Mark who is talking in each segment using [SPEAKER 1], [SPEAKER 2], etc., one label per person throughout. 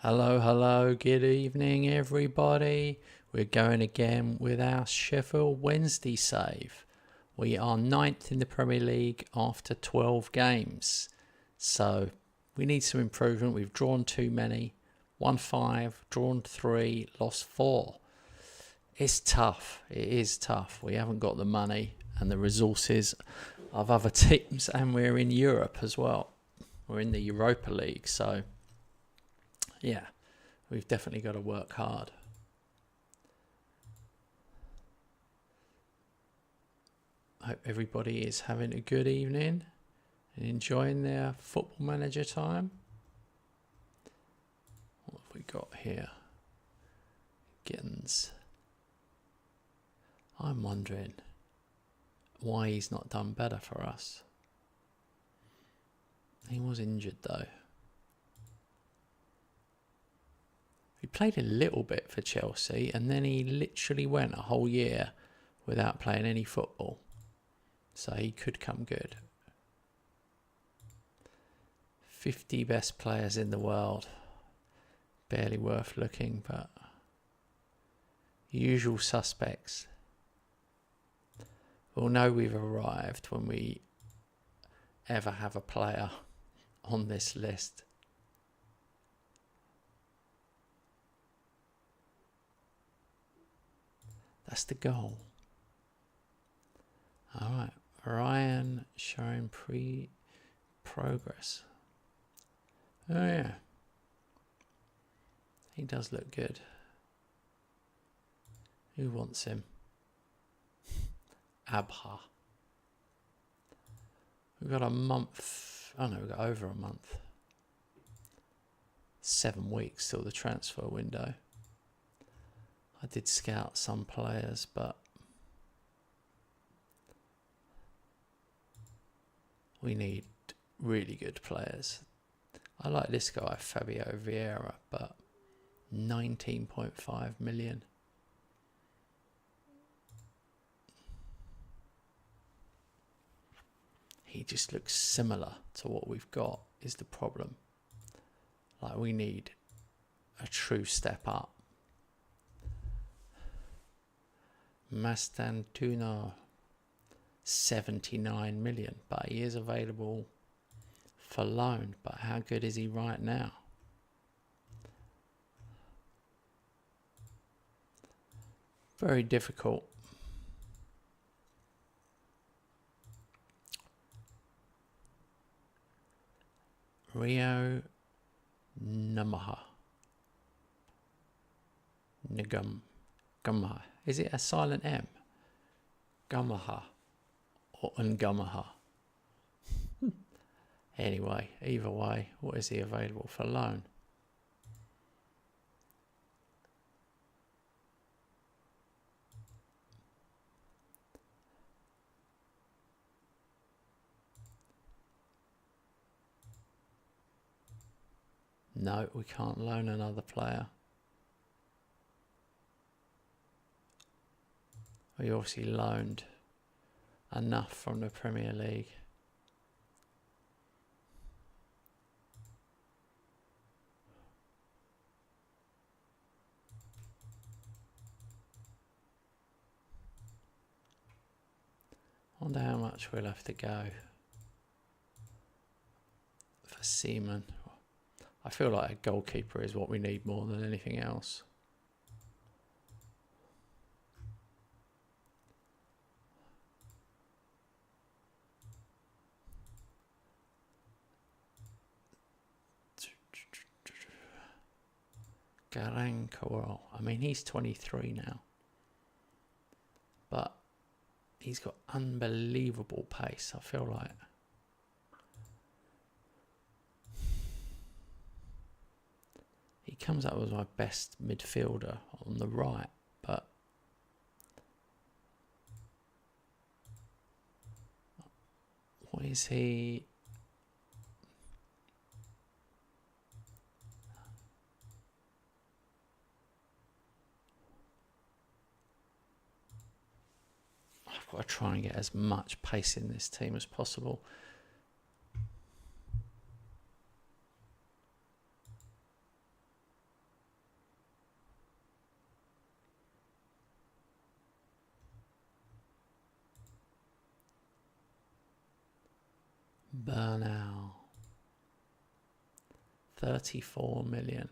[SPEAKER 1] Hello, good evening everybody. We're going again with our Sheffield Wednesday save. We are ninth in the Premier League after 12 games. So we need some improvement. We've drawn too many. Won 5, drawn 3, lost 4. It's tough. It is tough. We haven't got the money and the resources of other teams, and we're in Europe as well. We're in the Europa League, so yeah, we've definitely got to work hard. I hope everybody is having a good evening and enjoying their football manager time. What have we got here? Gittins. I'm wondering why he's not done better for us. He was injured though. He played a little bit for Chelsea and then he literally went a whole year without playing any football. So he could come good. 50 best players in the world. Barely worth looking, but usual suspects. We'll know we've arrived when we ever have a player on this list. That's the goal. Alright, Ryan showing progress. Oh yeah. He does look good. Who wants him? Abha. We've got a month. Oh no, we've got over a month. 7 weeks till the transfer window. I did scout some players, but we need really good players. I like this guy, Fabio Vieira, but 19.5 million. He just looks similar to what we've got, is the problem. Like, we need a true step up. Mastantuno, 79 million, but he is available for loan. But how good is he right now? Very difficult. Rio Namaha. Gumha. Is it a silent M? Gumaha or Ngumaha? Anyway, either way, what is he available for loan? No, we can't loan another player. We obviously loaned enough from the Premier League. I wonder how much we'll have to go for Seaman. I feel like a goalkeeper is what we need more than anything else. Garankowal. I mean, he's 23 now. But he's got unbelievable pace, I feel like. He comes up as my best midfielder on the right, but what is he? I've got to try and get as much pace in this team as possible. Bernal. 34 million.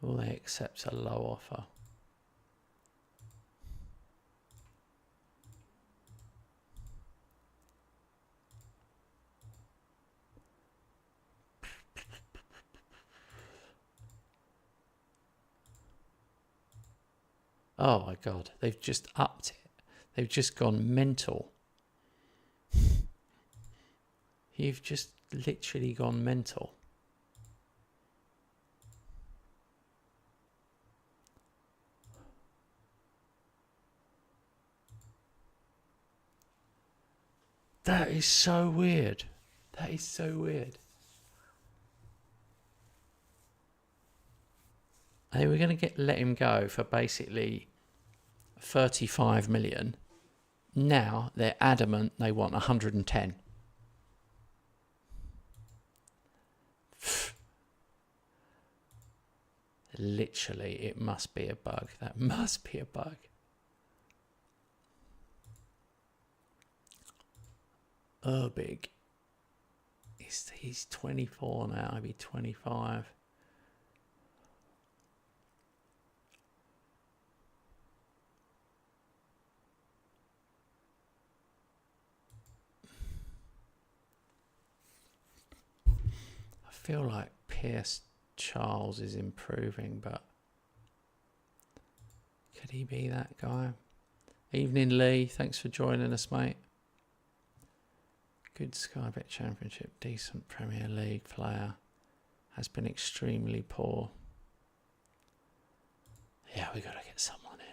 [SPEAKER 1] Will they accept a low offer? Oh my God, they've just upped it. They've just gone mental. You've just literally gone mental. That is so weird. That is so weird. They were going to let him go for basically 35 million. Now they're adamant they want 110. Literally, it must be a bug. That must be a bug. Urbig. He's 24 now. Maybe 25. I feel like Pierce Charles is improving, but could he be that guy? Evening, Lee. Thanks for joining us, mate. Good Sky Bet Championship, decent Premier League player. Has been extremely poor. Yeah, we got to get someone in.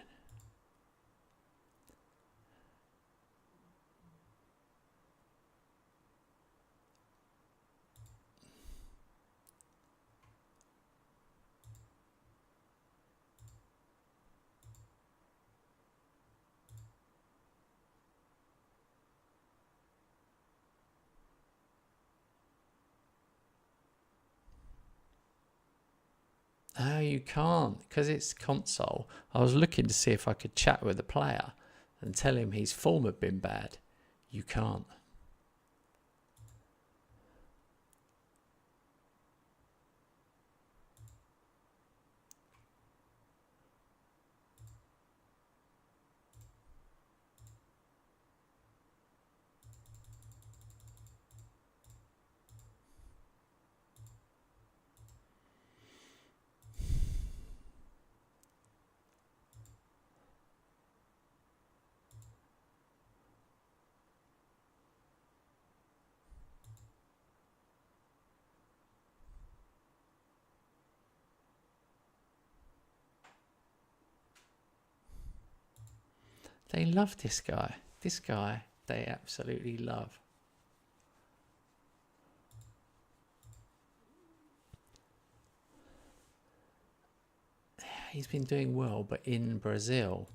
[SPEAKER 1] Oh, you can't, because it's console. I was looking to see if I could chat with the player and tell him his form had been bad. You can't. They love this guy. This guy, they absolutely love. He's been doing well, but in Brazil.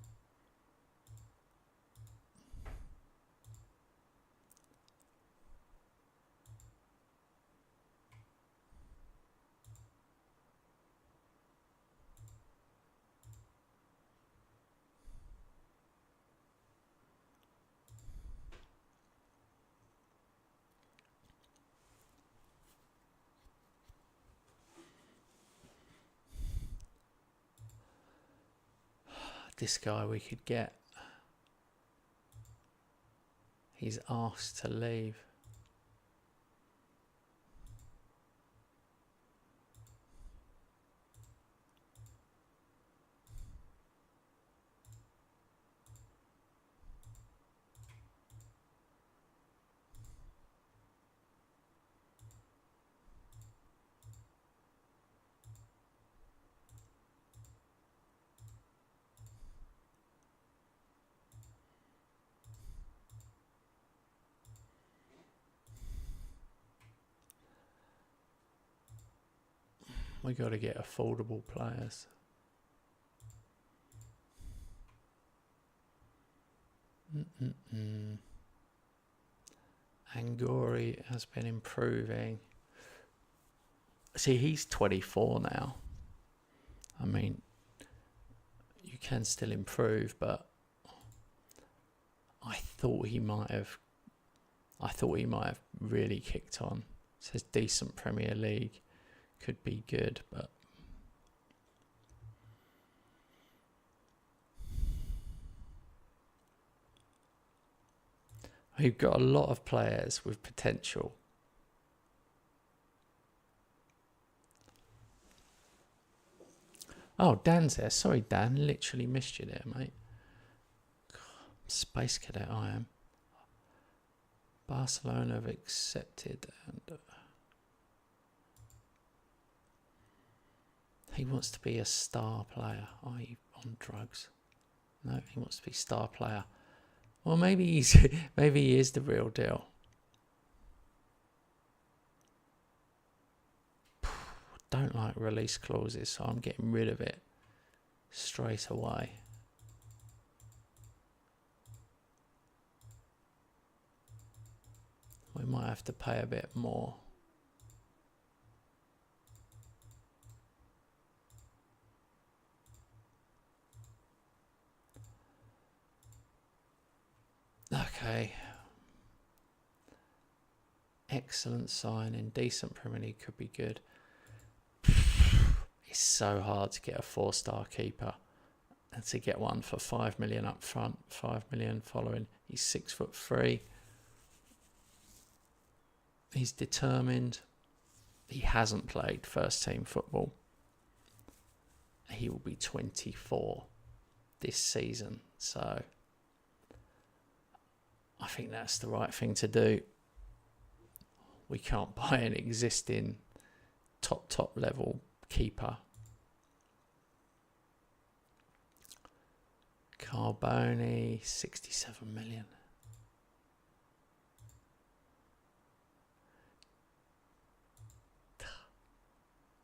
[SPEAKER 1] This guy we could get. He's asked to leave. We got to get affordable players. Angori has been improving. See, he's 24 now. I mean, you can still improve, but I thought he might have really kicked on. It says decent Premier League, could be good, but we've got a lot of players with potential. Oh, Dan's there. Sorry, Dan. Literally missed you there, mate. Space cadet I am. Barcelona have accepted, and he wants to be a star player. Are you on drugs? No, he wants to be star player. Well, maybe he is the real deal. Don't like release clauses, so I'm getting rid of it straight away. We might have to pay a bit more. Okay. Excellent signing. Decent Premier League could be good. It's so hard to get a 4-star keeper. And to get one for 5 million up front, 5 million following. He's 6'3". He's determined. He hasn't played first team football. He will be 24 this season. So I think that's the right thing to do. We can't buy an existing top level keeper. Carboni, 67 million.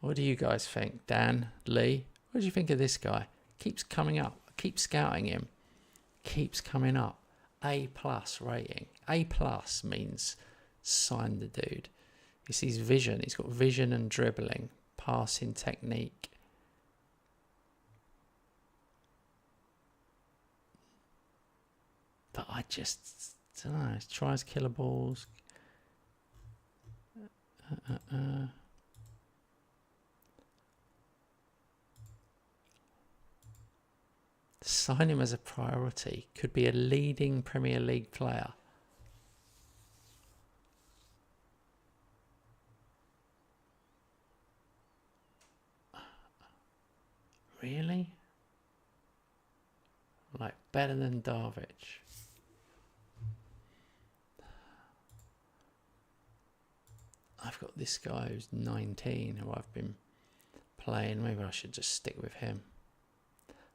[SPEAKER 1] What do you guys think? Dan, Lee, what do you think of this guy? Keeps coming up. Keep scouting him. Keeps coming up. A+ rating. A+ means sign the dude. It's his vision. He's got vision and dribbling, passing technique. But I just don't know. He tries killer balls. Sign him as a priority. Could be a leading Premier League player. Really? Like better than Darvic. I've got this guy who's 19 who I've been playing. Maybe I should just stick with him.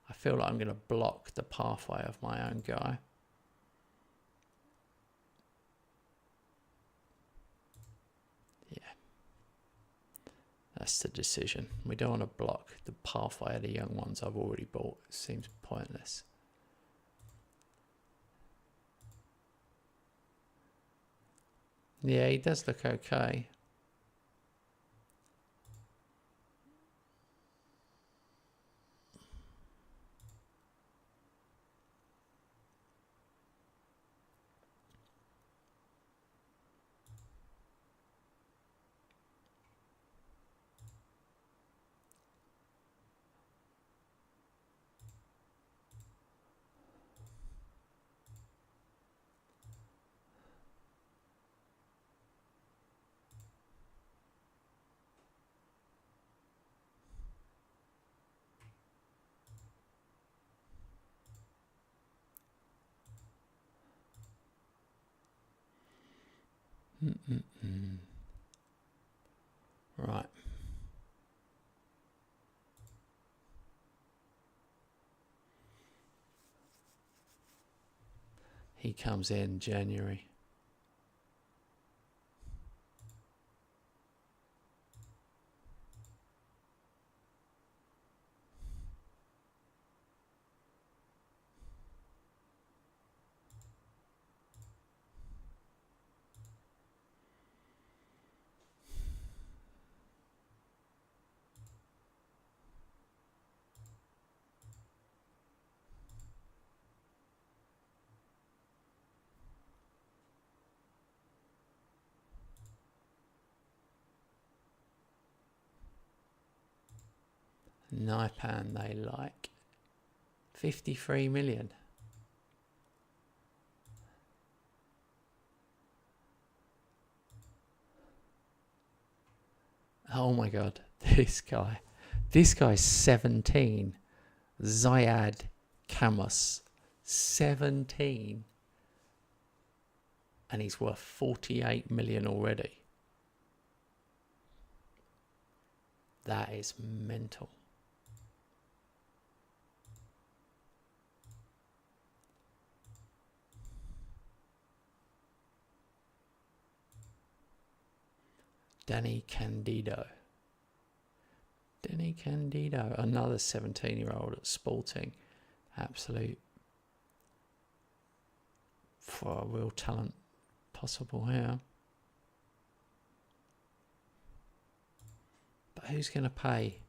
[SPEAKER 1] I feel like I'm going to block the pathway of my own guy. Yeah. That's the decision. We don't want to block the pathway of the young ones I've already bought. It seems pointless. Yeah, he does look okay. Right. He comes in January. Naipan they like. 53 million. Oh my god, this guy's 17. Zayad Camus, 17, and he's worth 48 million already. That is mental. Danny Candido, another 17-year-old at Sporting. Absolute for a real talent possible here. But who's going to pay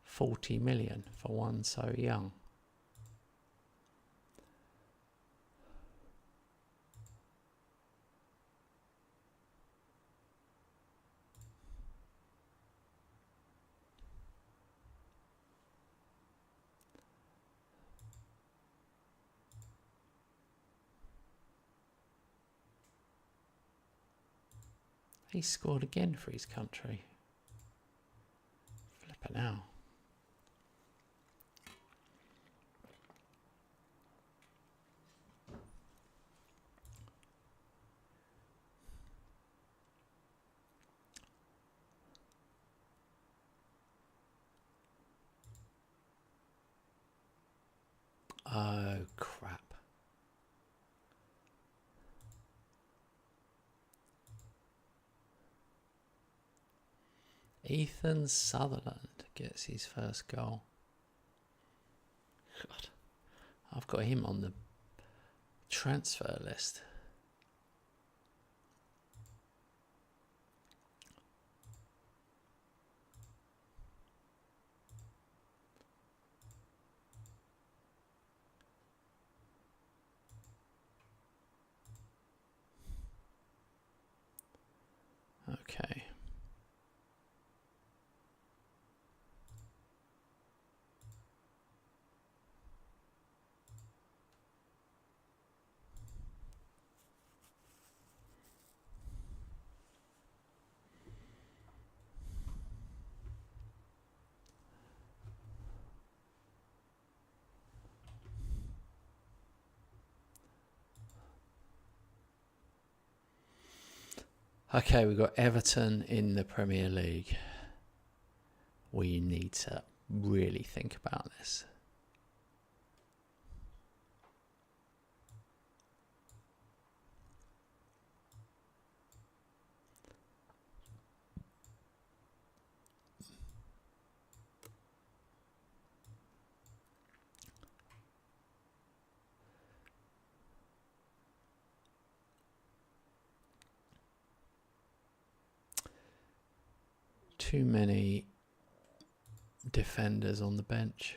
[SPEAKER 1] 40 million for one so young? He scored again for his country. Flipping out. Oh, crap. Ethan Sutherland gets his first goal. God, I've got him on the transfer list. Okay. Okay, we've got Everton in the Premier League. We need to really think about this. Too many defenders on the bench.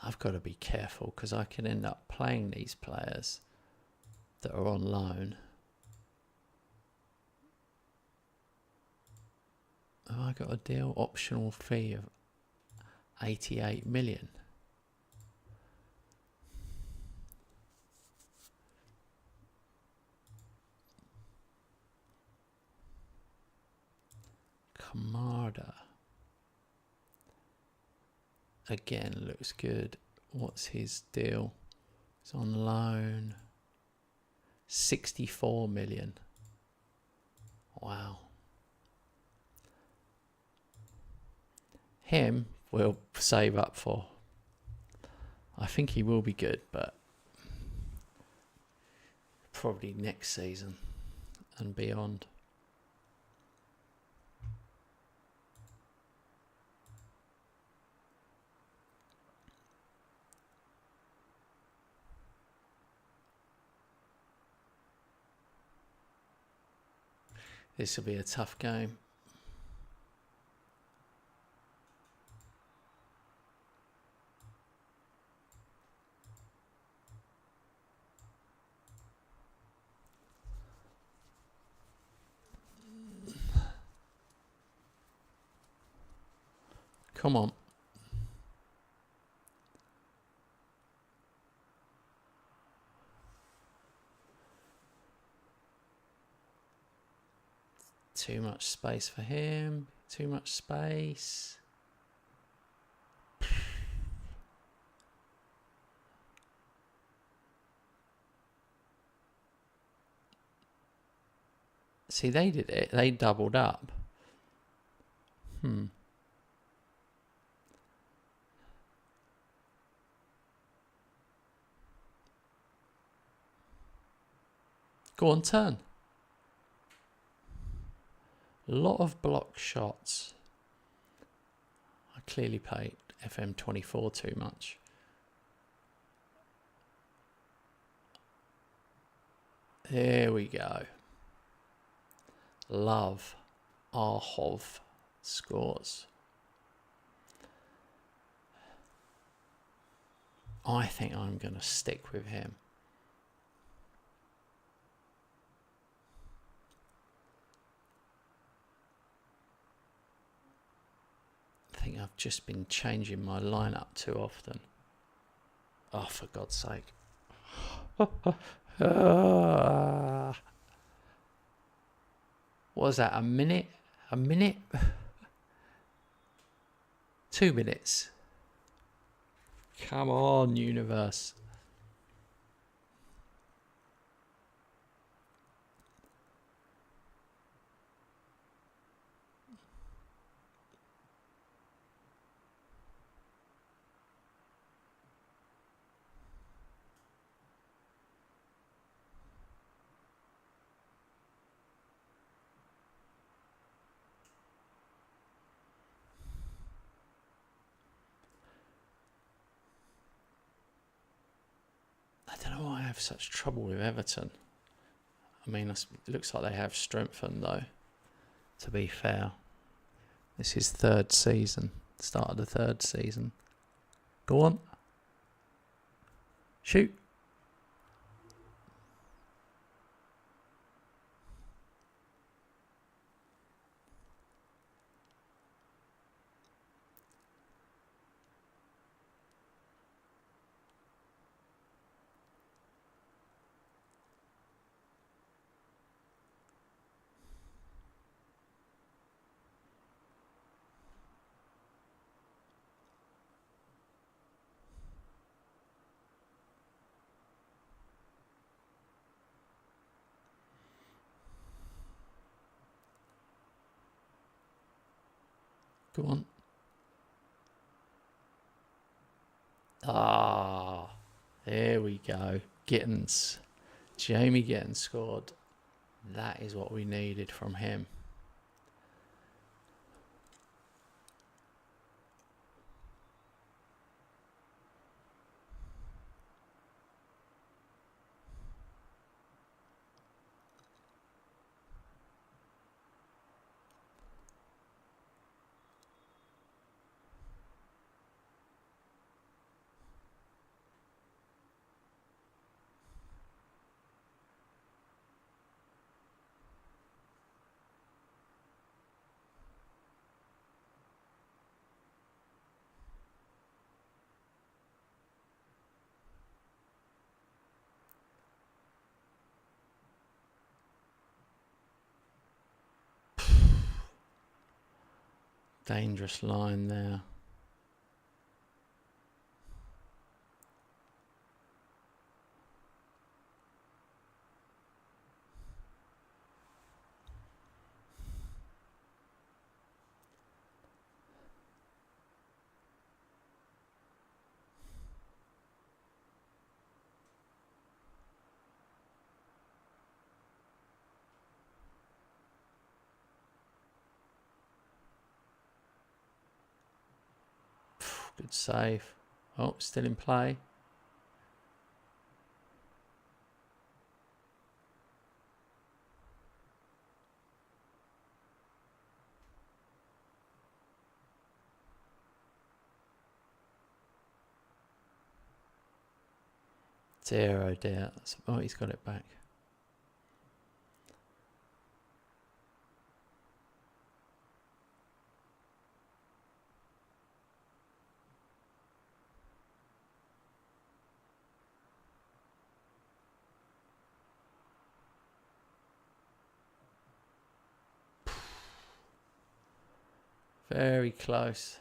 [SPEAKER 1] I've got to be careful because I can end up playing these players that are on loan. Have I got a deal? Optional fee of 88 million. Kamada. again looks good. What's his deal? He's on loan. 64 million. Wow. Him we'll save up for. I think he will be good, but probably next season and beyond. This will be a tough game. Come on. Too much space for him. Too much space. See, they did it. They doubled up. Go on, turn. A lot of block shots. I clearly paid FM24 too much. There we go. Love Arhov scores. I think I'm going to stick with him. I think I've just been changing my lineup too often. Oh, for God's sake. What was that? A minute? A minute? 2 minutes. Come on, universe. I don't know why I have such trouble with Everton. I mean, it looks like they have strengthened, though, to be fair. This is third season. Start of the third season. Go on. Shoot. Go on. Ah, there we go. Gittins. Jamie Gittins scored. That is what we needed from him. Dangerous line there. Good save. Oh, still in play. Dear, oh dear. Oh, he's got it back. Very close.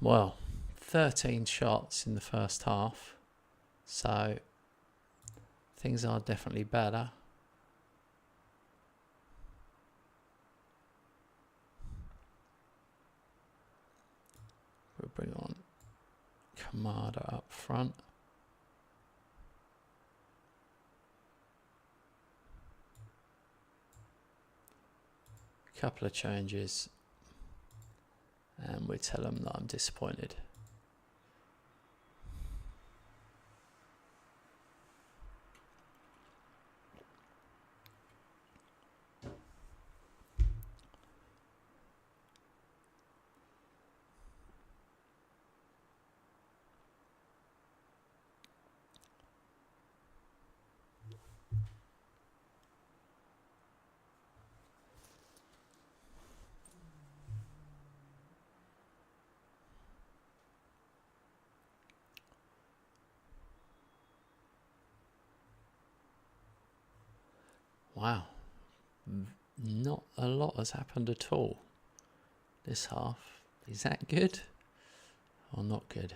[SPEAKER 1] Well, 13 shots in the first half. So things are definitely better. We'll bring on Kamada up front. Couple of changes. And we tell them that I'm disappointed. Wow. Not a lot has happened at all this half. Is that good or not good?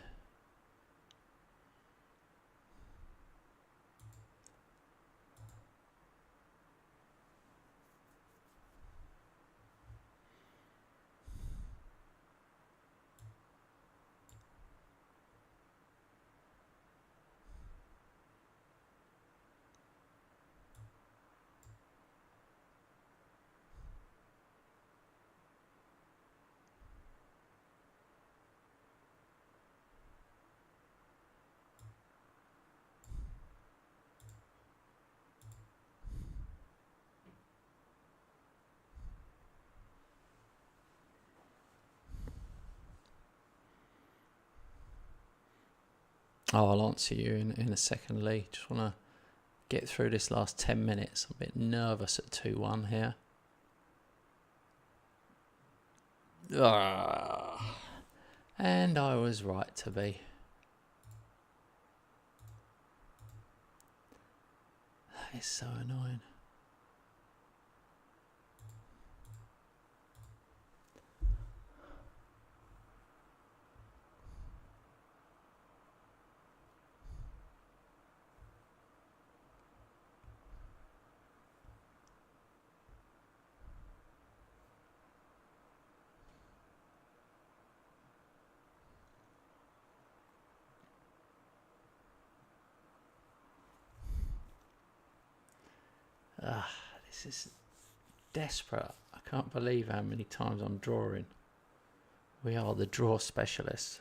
[SPEAKER 1] Oh, I'll answer you in a second, Lee. Just want to get through this last 10 minutes. I'm a bit nervous at 2-1 here. And I was right to be. That is so annoying. This is desperate. I can't believe how many times I'm drawing. We are the draw specialists.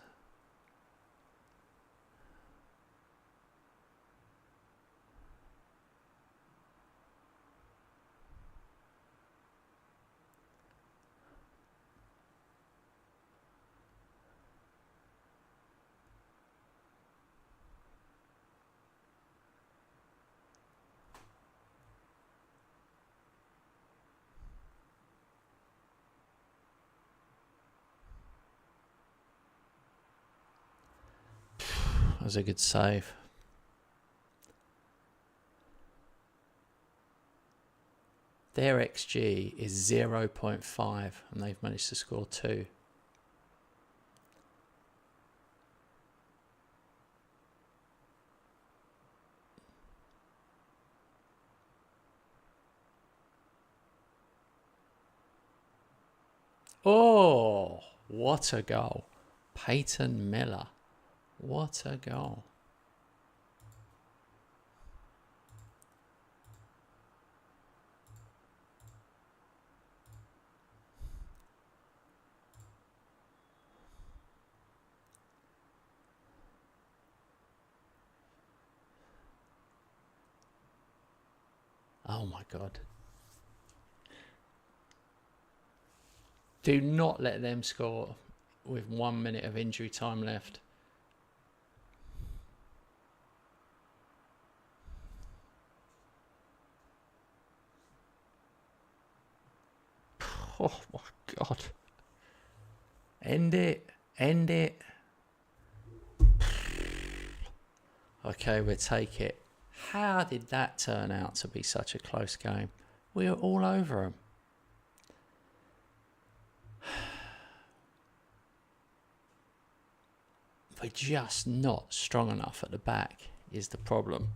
[SPEAKER 1] That was a good save. Their XG is 0.5 and they've managed to score 2. Oh, what a goal. Peyton Miller. What a goal. Oh my God. Do not let them score with 1 minute of injury time left. Oh my God. End it. End it. Okay, we'll take it. How did that turn out to be such a close game? We were all over them. We're just not strong enough at the back is the problem.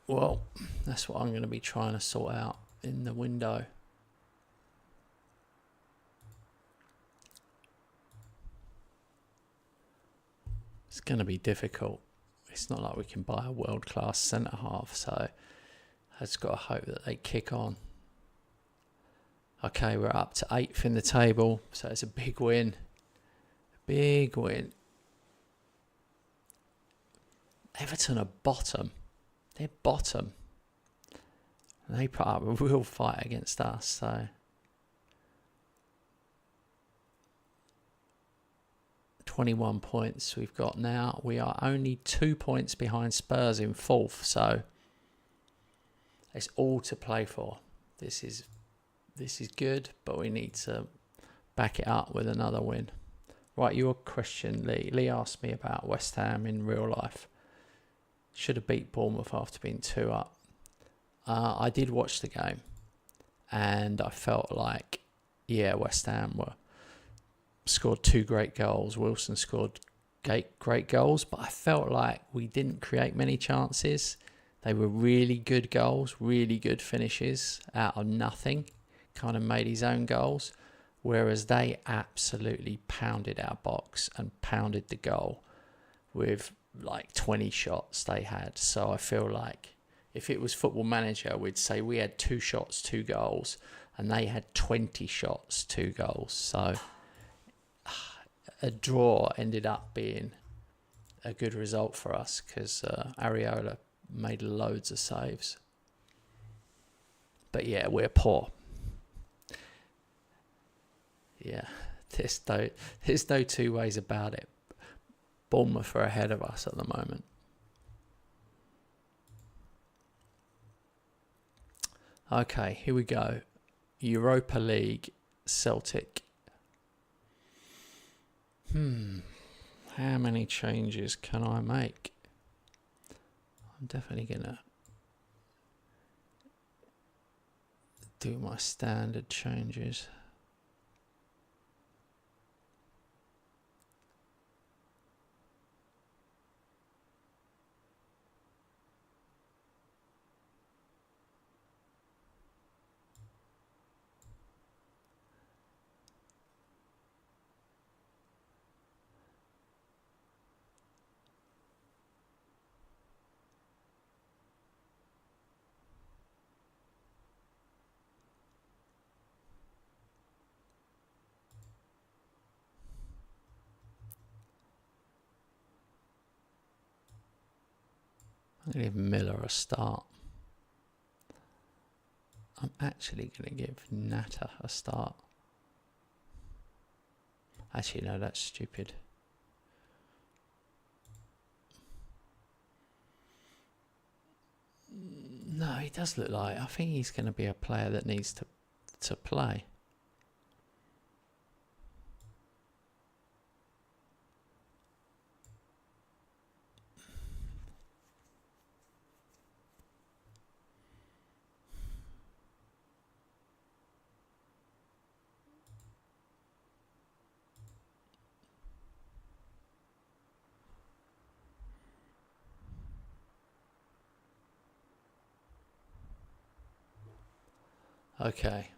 [SPEAKER 1] Well, that's what I'm going to be trying to sort out in the window. It's going to be difficult. It's not like we can buy a world-class centre-half, so I just got to hope that they kick on. Okay, we're up to 8th in the table, so it's a big win. Big win. Everton are bottom. They're bottom. They put up a real fight against us, so 21 points we've got now. We are only 2 points behind Spurs in 4th, so it's all to play for. This is good, but we need to back it up with another win. Right, your question, Lee. Lee asked me about West Ham in real life. Should have beat Bournemouth after being 2 up. I did watch the game, and I felt like, yeah, West Ham scored 2 great goals. Wilson scored great goals, but I felt like we didn't create many chances. They were really good goals, really good finishes out of nothing. Kind of made his own goals, whereas they absolutely pounded our box and pounded the goal with like 20 shots they had. So I feel like if it was Football Manager, we'd say we had 2 shots, 2 goals, and they had 20 shots, 2 goals. So a draw ended up being a good result for us because Areola made loads of saves. But yeah, we're poor. Yeah, there's no 2 ways about it. Bournemouth are ahead of us at the moment. Okay, here we go. Europa League, Celtic. How many changes can I make? I'm definitely going to do my standard changes. I'm going to give Miller a start. I'm actually going to give Natta a start. Actually, no, that's stupid. No, he does look like... I think he's going to be a player that needs to play. Okay.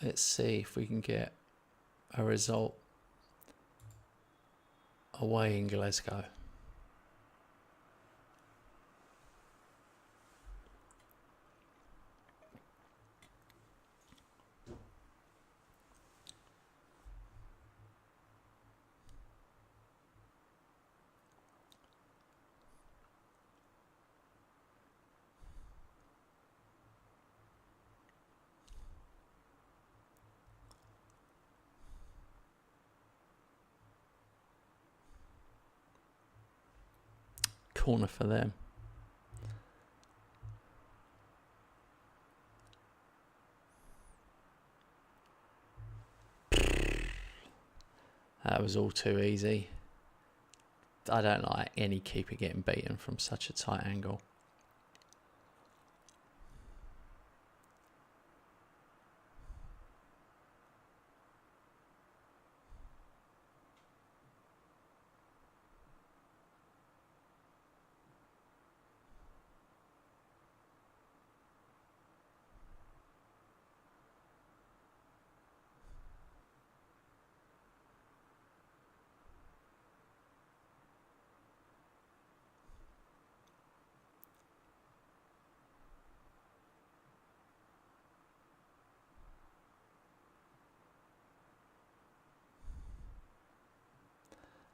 [SPEAKER 1] Let's see if we can get a result away in Glasgow. corner for them. That was all too easy. I don't like any keeper getting beaten from such a tight angle.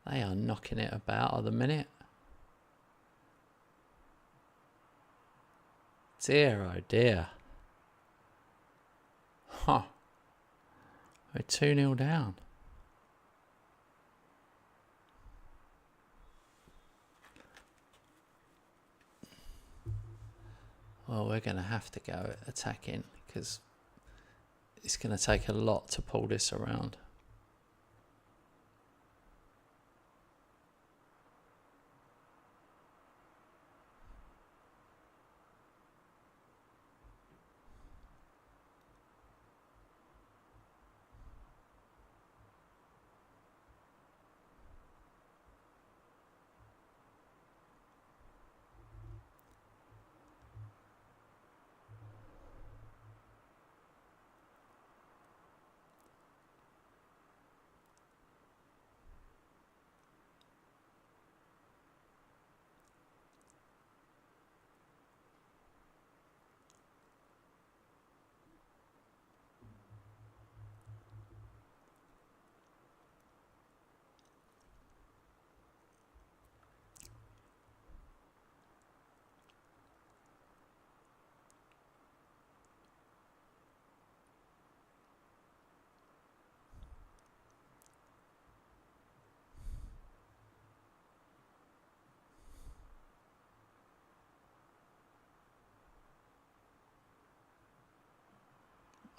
[SPEAKER 1] They are knocking it about at the minute. Dear, oh dear. Huh. We're 2-0 down. Well, we're going to have to go attacking because it's going to take a lot to pull this around.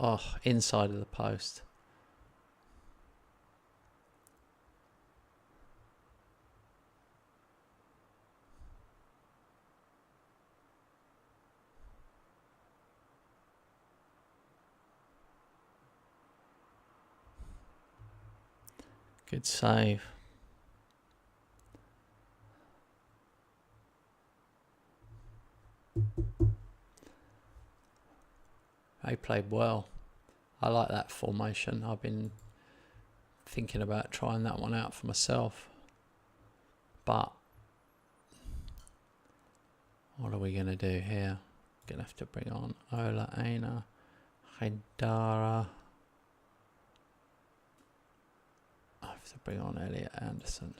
[SPEAKER 1] Oh, inside of the post. Good save. They played well. I like that formation. I've been thinking about trying that one out for myself. But what are we going to do here? Going to have to bring on Ola Aina, Haidara. I have to bring on Elliot Anderson.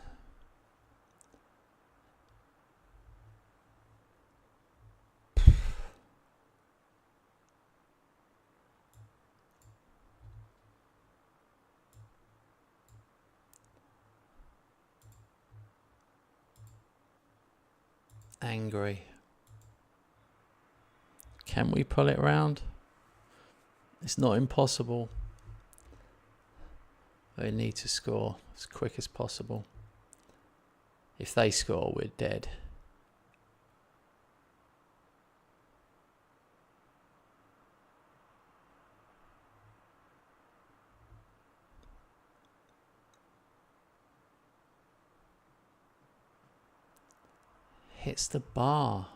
[SPEAKER 1] Angry. Can we pull it round? It's not impossible. They need to score as quick as possible. If they score, we're dead. Hits the bar.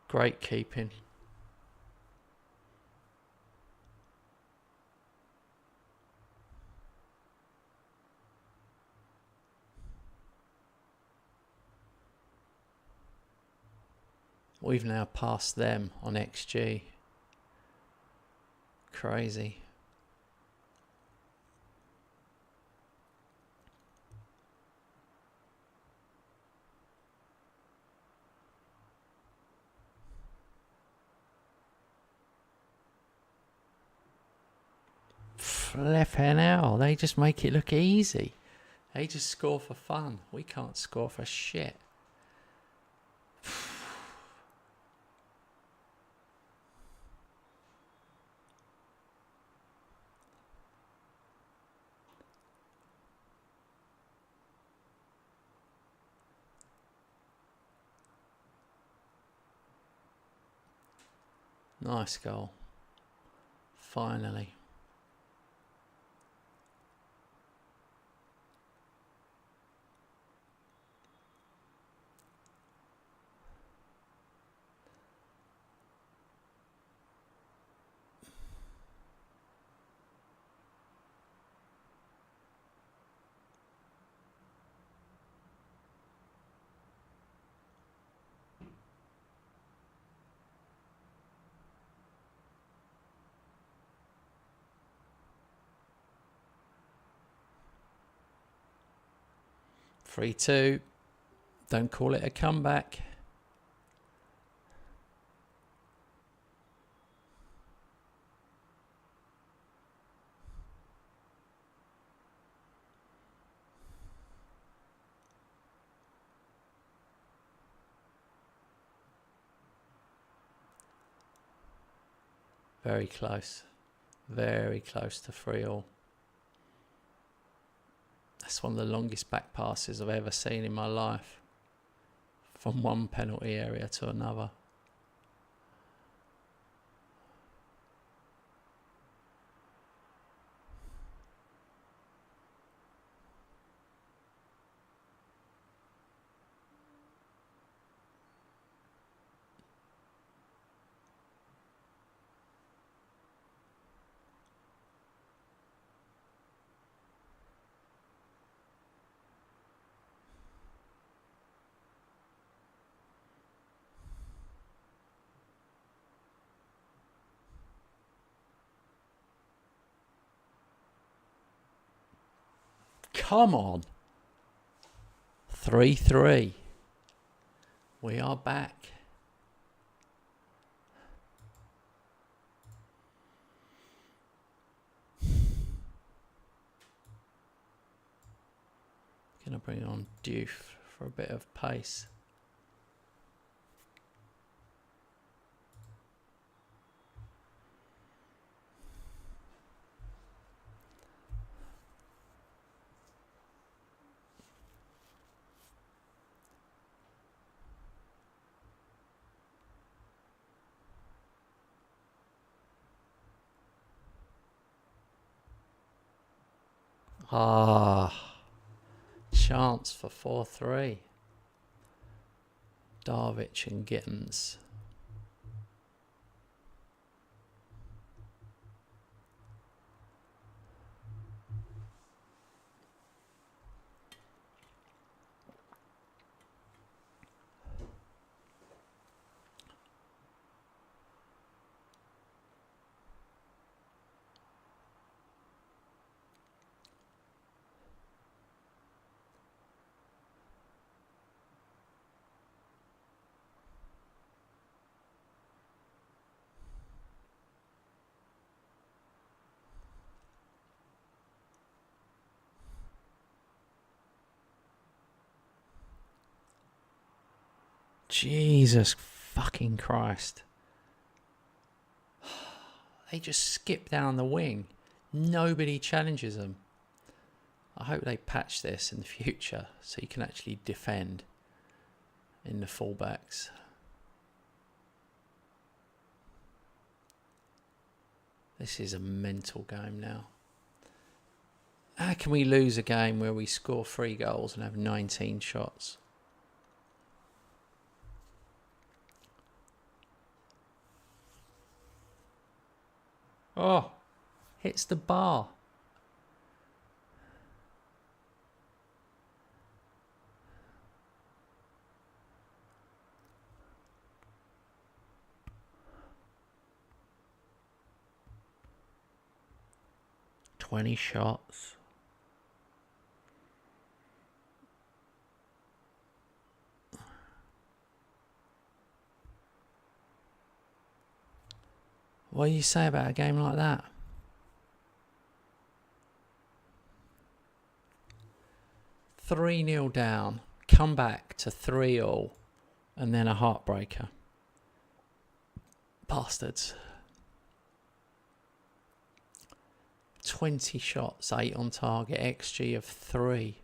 [SPEAKER 1] Great keeping. We've now passed them on XG. Crazy. Flipping hell, they just make it look easy. They just score for fun. We can't score for shit. Nice goal. Finally. Three, 2. Don't call it a comeback. Very close. Very close to 3-3. That's one of the longest back passes I've ever seen in my life. From one penalty area to another. Come on. 3-3. We are back. Gonna bring on Diouf for a bit of pace. Chance for 4-3. Darvic and Gittins. Jesus fucking Christ. They just skip down the wing. Nobody challenges them. I hope they patch this in the future so you can actually defend in the fullbacks. This is a mental game now. How can we lose a game where we score 3 goals and have 19 shots? Oh, hits the bar. "20 shots. What do you say about a game like that? 3-0 down, come back to 3-all, and then a heartbreaker. Bastards. 20 shots, 8 on target, XG of 3.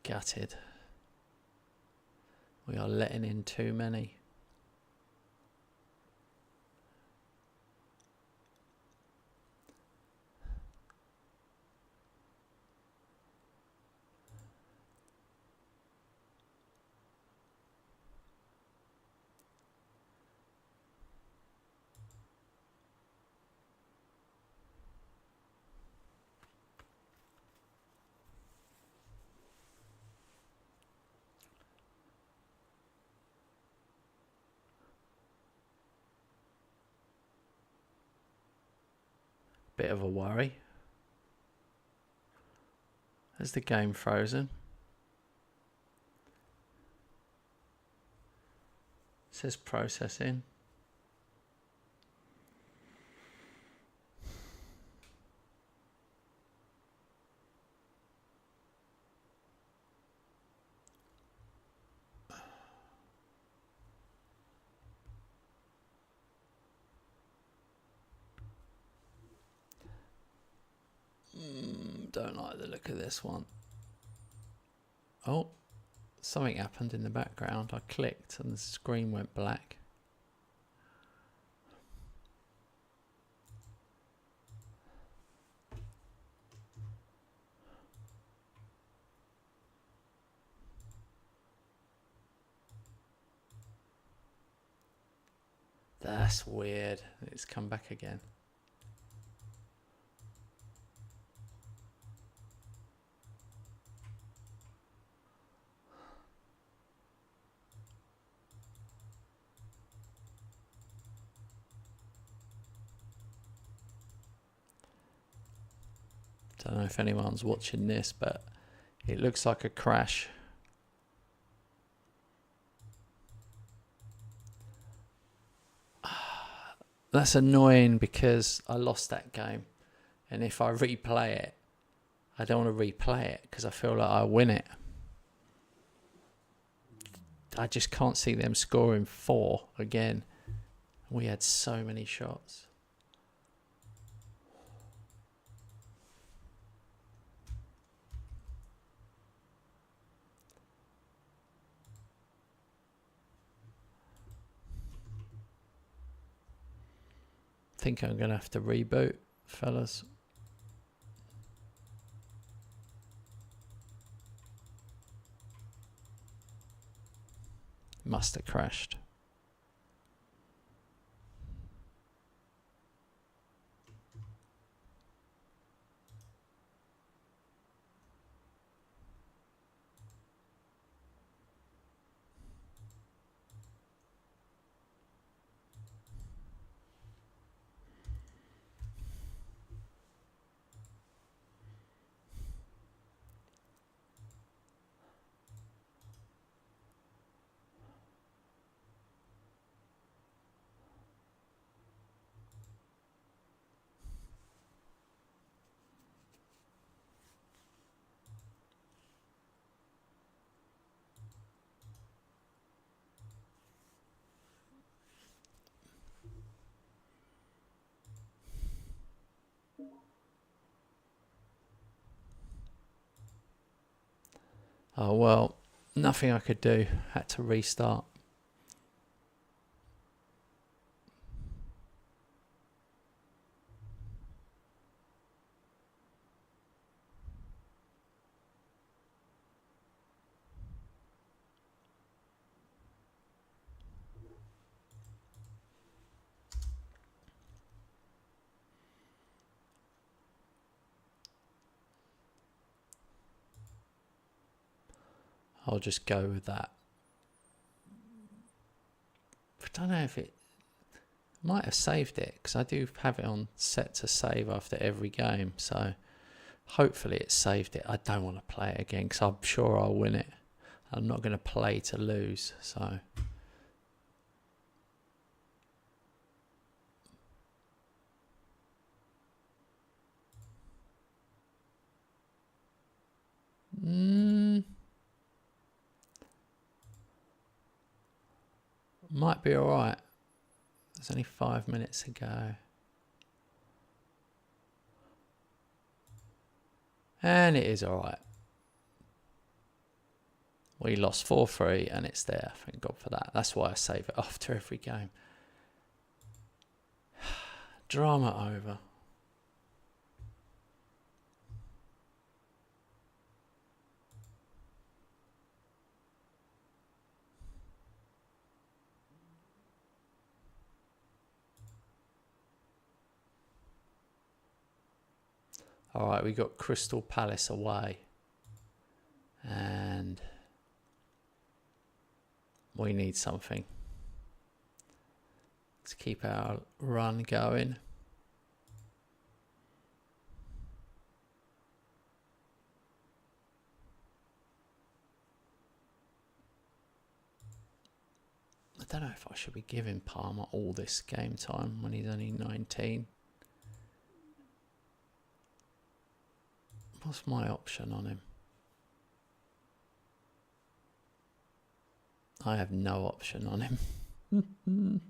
[SPEAKER 1] Gutted. We are letting in too many. Bit of a worry. Has the game frozen? It says processing. Don't like the look of this one. Oh, something happened in the background. I clicked and the screen went black. That's weird. It's come back again. Don't know if anyone's watching this, but it looks like a crash. That's annoying because I lost that game. And if I replay it, I don't want to replay it because I feel like I win it. I just can't see them scoring 4 again. We had so many shots. I think I'm going to have to reboot, fellas. Must have crashed. Oh, well, nothing I could do. Had to restart. I'll just go with that. I don't know if it might have saved it because I do have it on set to save after every game. So Hopefully it saved it. I don't want to play it again because I'm sure I'll win it. I'm not going to play to lose, so... Might be alright. There's only 5 minutes to go. And it is alright. We lost 4-3 and it's there. Thank God for that. That's why I save it after every game. Drama over. Alright, we got Crystal Palace away. And we need something. Let's keep our run going. I don't know if I should be giving Palmer all this game time when he's only 19. What's my option on him? I have no option on him.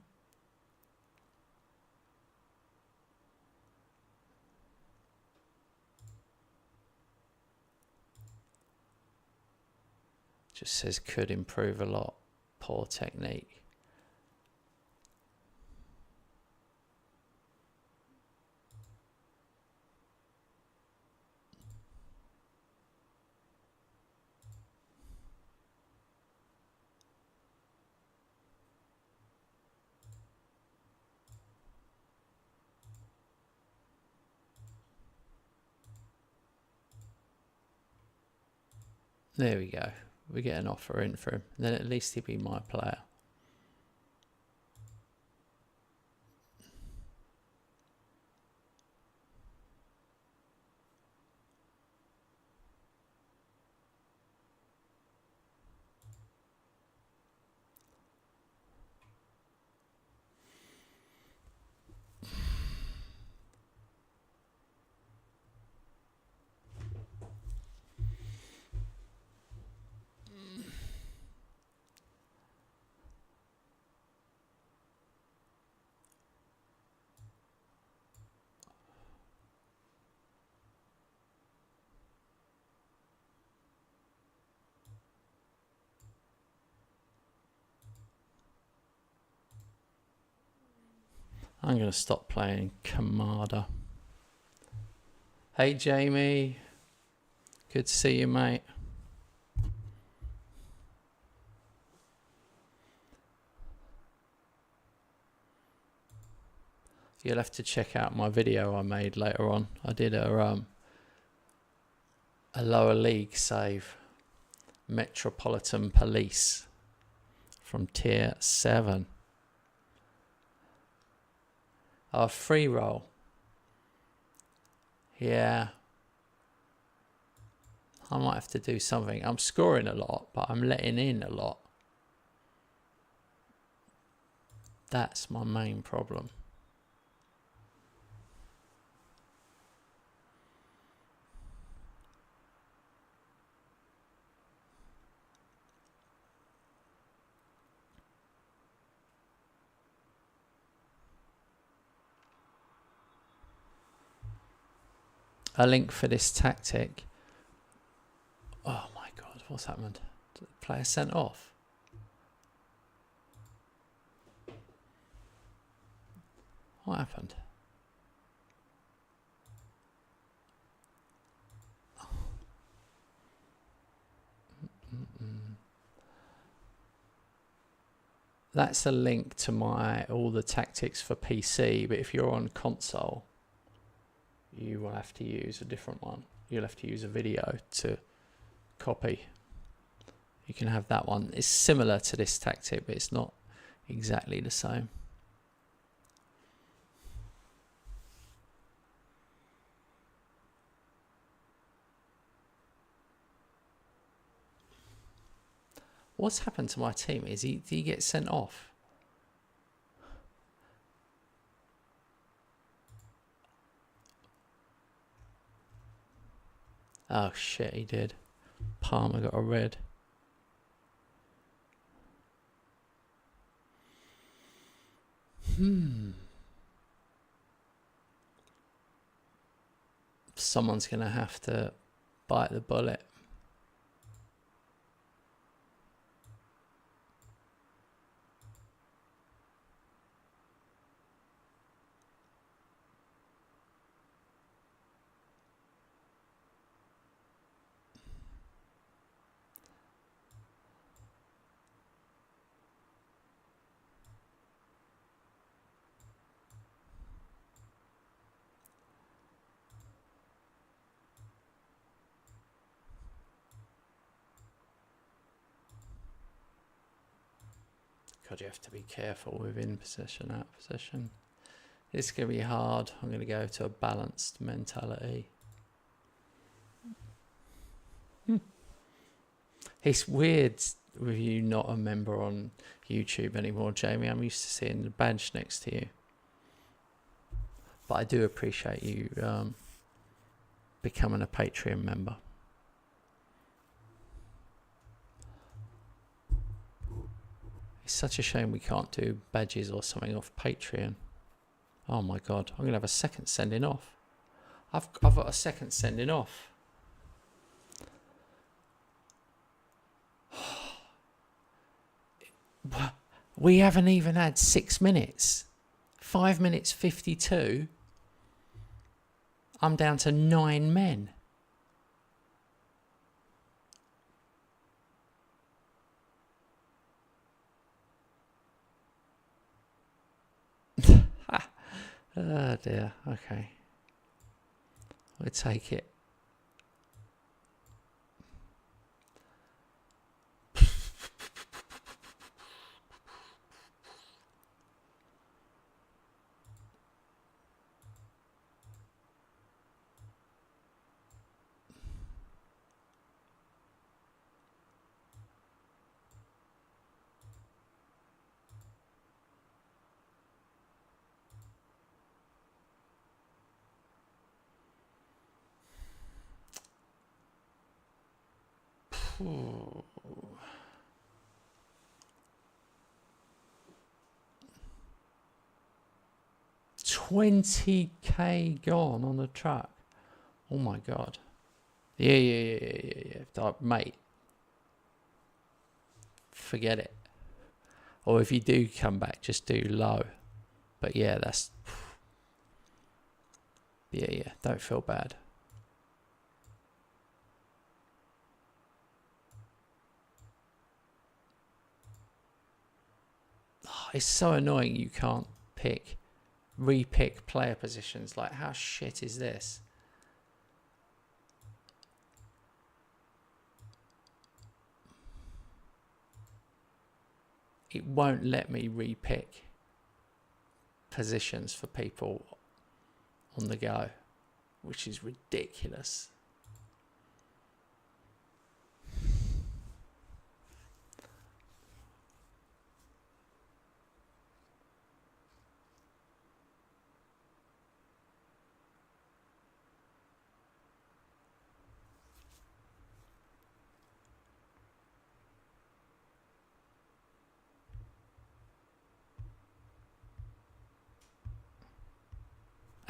[SPEAKER 1] Just says could improve a lot. Poor technique. There we go. We get an offer in for him. Then at least he'd be my player. I'm going to stop playing Kamada. Hey, Jamie. Good to see you, mate. You'll have to check out my video I made later on. I did a lower league save. Metropolitan Police from tier 7. Oh, free roll. Yeah. I might have to do something. I'm scoring a lot, but I'm letting in a lot. That's my main problem. A link for this tactic. Oh my God, what's happened? Did the player sent off? What happened? That's a link to my all the tactics for PC, but if you're on console, you will have to use a different one. You'll have to use a video to copy. You can have that one. It's similar to this tactic, but it's not exactly the same. What's happened to my team? Did he get sent off? Oh shit, he did. Palmer got a red. Someone's going to have to bite the bullet. God, you have to be careful with in position, out position. It's going to be hard. I'm going to go to a balanced mentality. It's weird with you not a member on YouTube anymore, Jamie. I'm used to seeing the badge next to you. But I do appreciate you becoming a Patreon member. It's such a shame we can't do badges or something off Patreon. Oh my God, I'm going to have a second sending off. I've got a second sending off. We haven't even had 6 minutes. 5 minutes 52. I'm down to 9 men. Oh dear, okay. We'll take it. Ooh. 20k gone on the truck. Oh my God. Yeah. Mate, forget it. Or if you do come back, just do low. But yeah, that's... Yeah, don't feel bad. It's so annoying you can't re-pick player positions. Like, how shit is this? It won't let me re-pick positions for people on the go, which is ridiculous.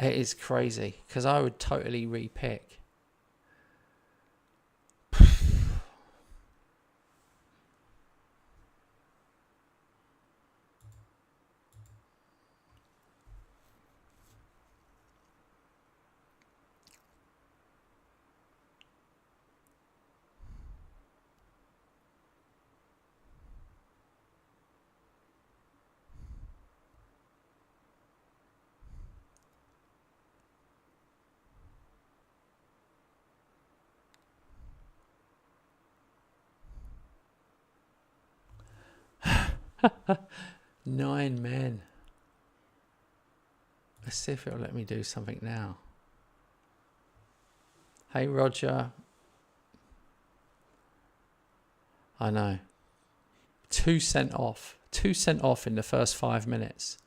[SPEAKER 1] It is crazy because I would totally re-pick. Nine men. Let's see if it'll let me do something now. Hey, Roger. I know. 2 cent off. 2 cent off in the first 5 minutes.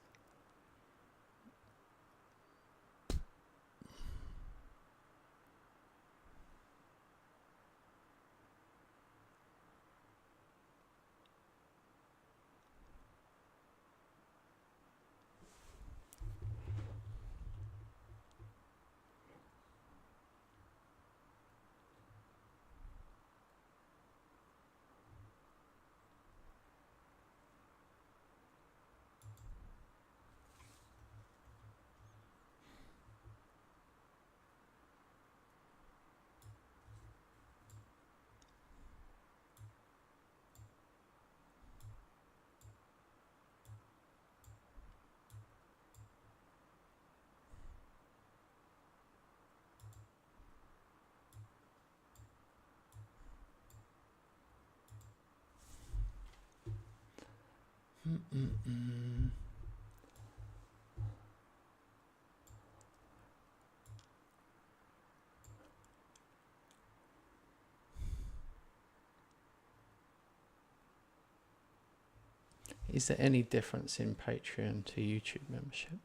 [SPEAKER 1] Is there any difference in Patreon to YouTube membership?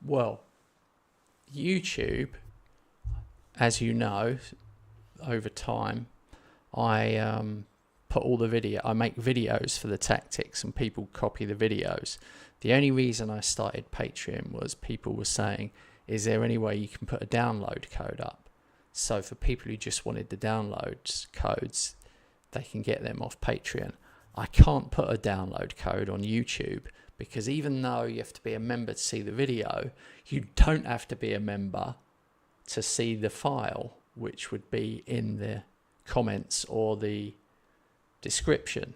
[SPEAKER 1] Well, YouTube, as you know, over time, I put all the video. I make videos for the tactics, and people copy the videos. The only reason I started Patreon was people were saying, "Is there any way you can put a download code up?" So for people who just wanted the download codes, they can get them off Patreon. I can't put a download code on YouTube because even though you have to be a member to see the video, you don't have to be a member to see the file, which would be in the comments or the description.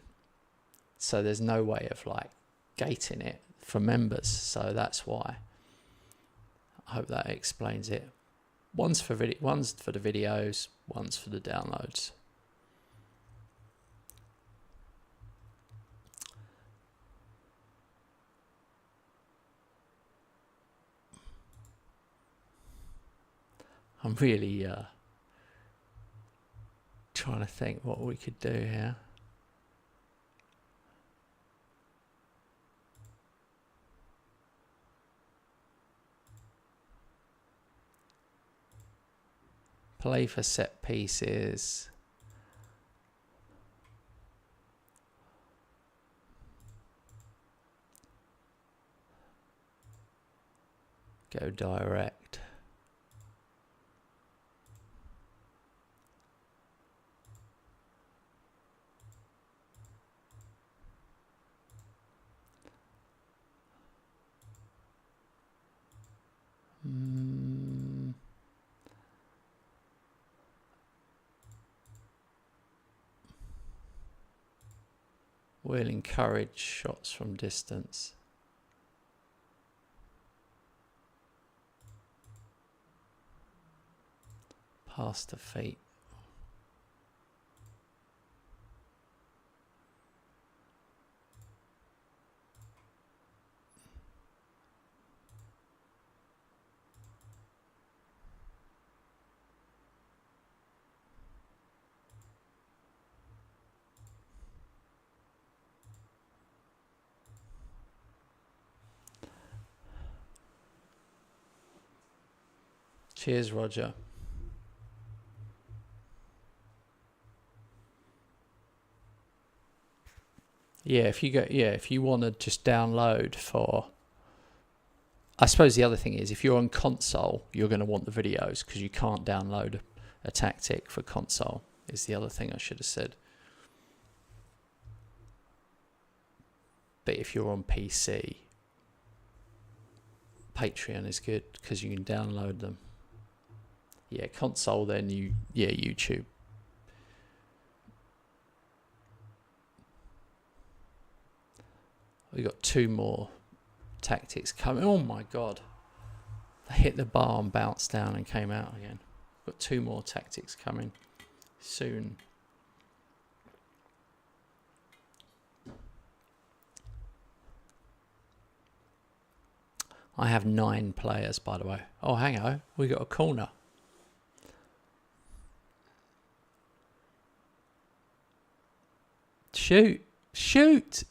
[SPEAKER 1] So there's no way of like gating it for members. So that's why. I hope that explains it. One's for the videos, one's for the downloads. I'm really trying to think what we could do here. Play for set pieces. Go direct. Will encourage shots from distance. Past the feet. Cheers, Roger. Yeah, if you want to just download for, I suppose the other thing is if you're on console, you're going to want the videos because you can't download a tactic for console. Is the other thing I should have said. But if you're on PC, Patreon is good because you can download them. Yeah, console, then YouTube. We got 2 more tactics coming. Oh my god. They hit the bar and bounced down and came out again. Got 2 more tactics coming soon. I have 9 players, by the way. Oh, hang on. We got a corner. Shoot. Shoot.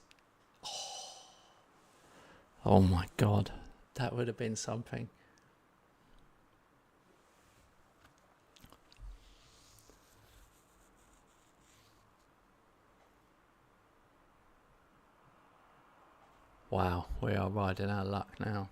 [SPEAKER 1] Oh my God. That would have been something. Wow, we are riding our luck now.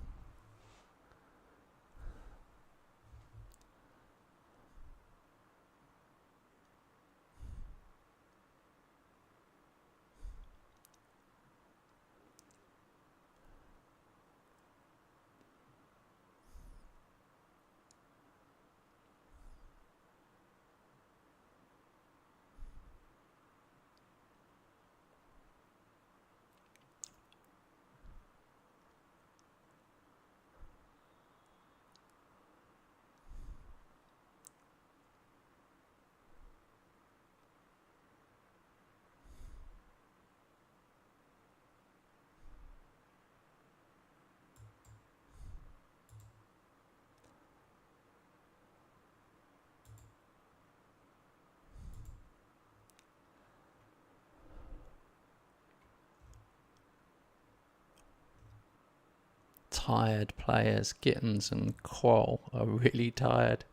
[SPEAKER 1] Tired players, Gittins and Quarrel are really tired,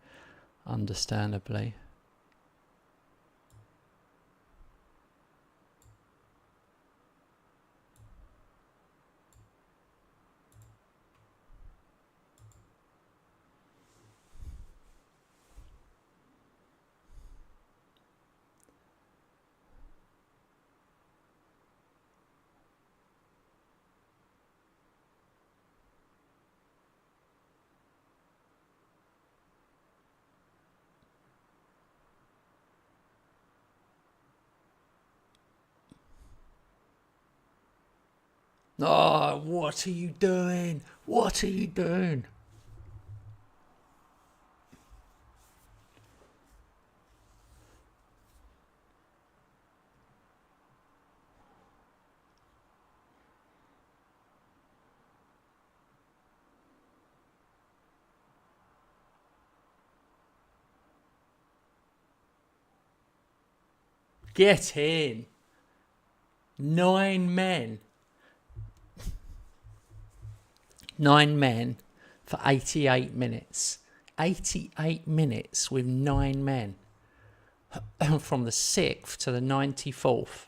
[SPEAKER 1] understandably. Oh, what are you doing? What are you doing? Get in. 9 men. 9 men for 88 minutes. 88 minutes with 9 men. From the 6th to the 94th.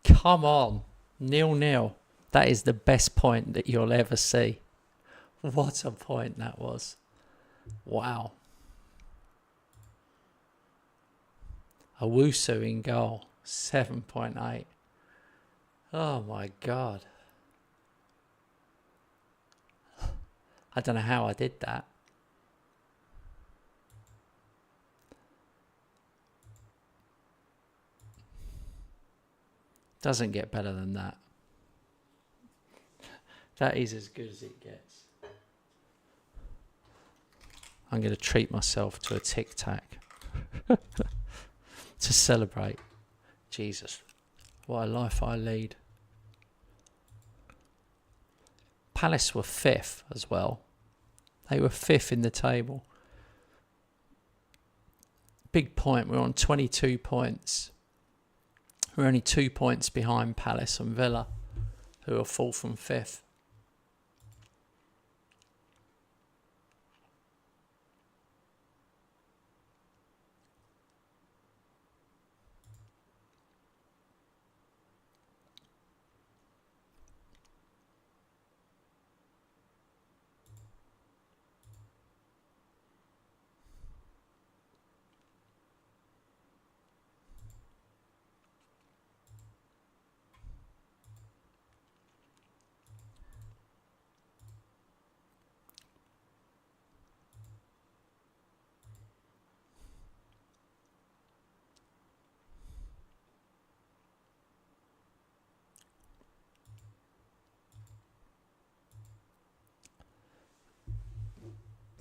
[SPEAKER 1] Come on. 0-0. That is the best point that you'll ever see. What a point that was. Wow. Owusu in goal. 7.8. Oh my God. I don't know how I did that. Doesn't get better than that. That is as good as it gets. I'm going to treat myself to a Tic Tac to celebrate. Jesus, what a life I lead. Palace were 5th as well. They were 5th in the table. Big point. We're on 22 points. We're only 2 points behind Palace and Villa, who are 4th and 5th.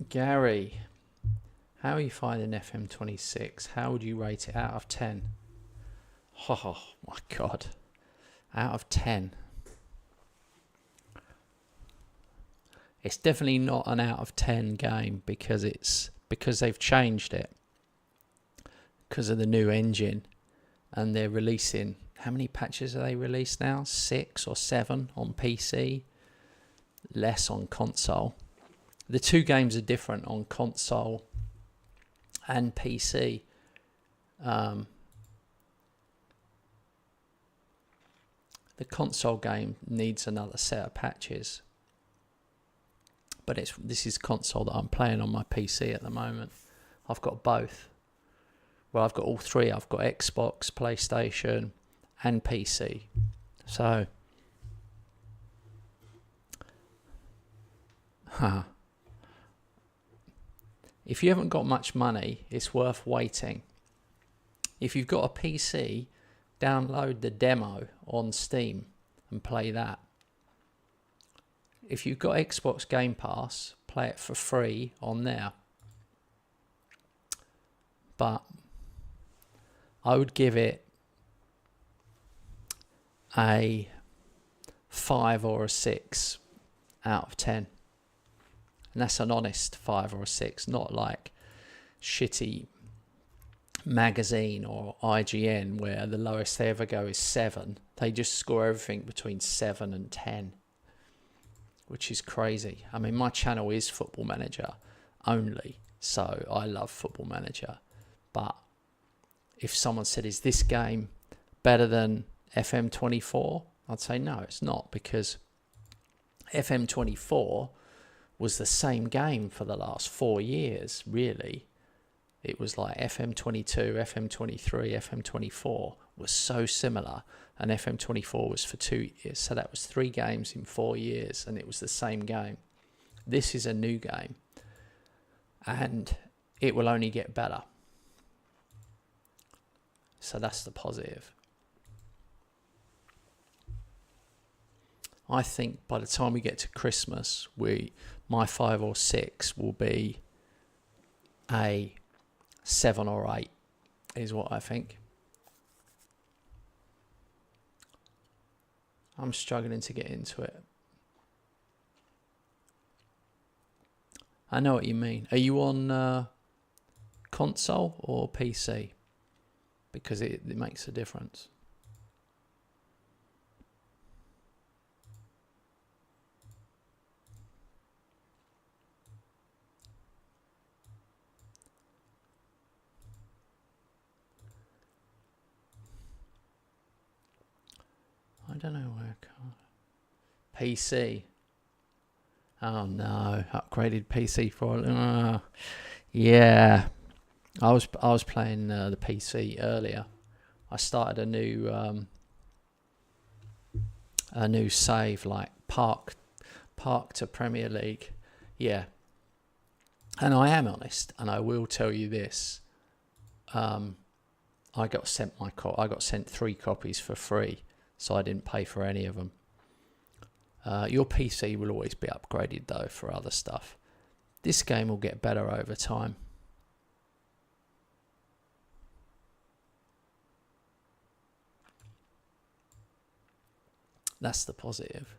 [SPEAKER 1] Gary, how are you finding FM26? How would you rate it out of 10? Oh my God. Out of 10. It's definitely not an out of 10 game because they've changed it. Because of the new engine and they're releasing how many patches are they released now? 6 or 7 on PC, less on console. The two games are different on console and PC. The console game needs another set of patches, but this is console that I'm playing on my PC at the moment. I've got both. Well, I've got all three. I've got Xbox, PlayStation, and PC. So, if you haven't got much money, it's worth waiting. If you've got a PC, download the demo on Steam and play that. If you've got Xbox Game Pass, play it for free on there. But I would give it a 5 or a 6 out of 10. And that's an honest 5 or a 6, not like shitty magazine or IGN where the lowest they ever go is 7. They just score everything between 7 and 10, which is crazy. I mean, my channel is Football Manager only, so I love Football Manager. But if someone said, is this game better than FM24? I'd say no, it's not, because FM24 was the same game for the last 4 years, really. It was like FM22, FM23, FM24 was so similar, and FM24 was for 2 years. So that was 3 games in 4 years, and it was the same game. This is a new game, and it will only get better. So that's the positive. I think by the time we get to Christmas, my 5 or 6 will be a 7 or 8, is what I think. I'm struggling to get into it. I know what you mean. Are you on console or PC? Because it makes a difference. I don't know where. PC. Oh no, upgraded PC for yeah. I was playing the PC earlier. I started a new save, like Park to Premier League. Yeah. And I am honest, and I will tell you this. I got sent 3 copies for free, so I didn't pay for any of them. Your PC will always be upgraded though for other stuff. This game will get better over time. That's the positive.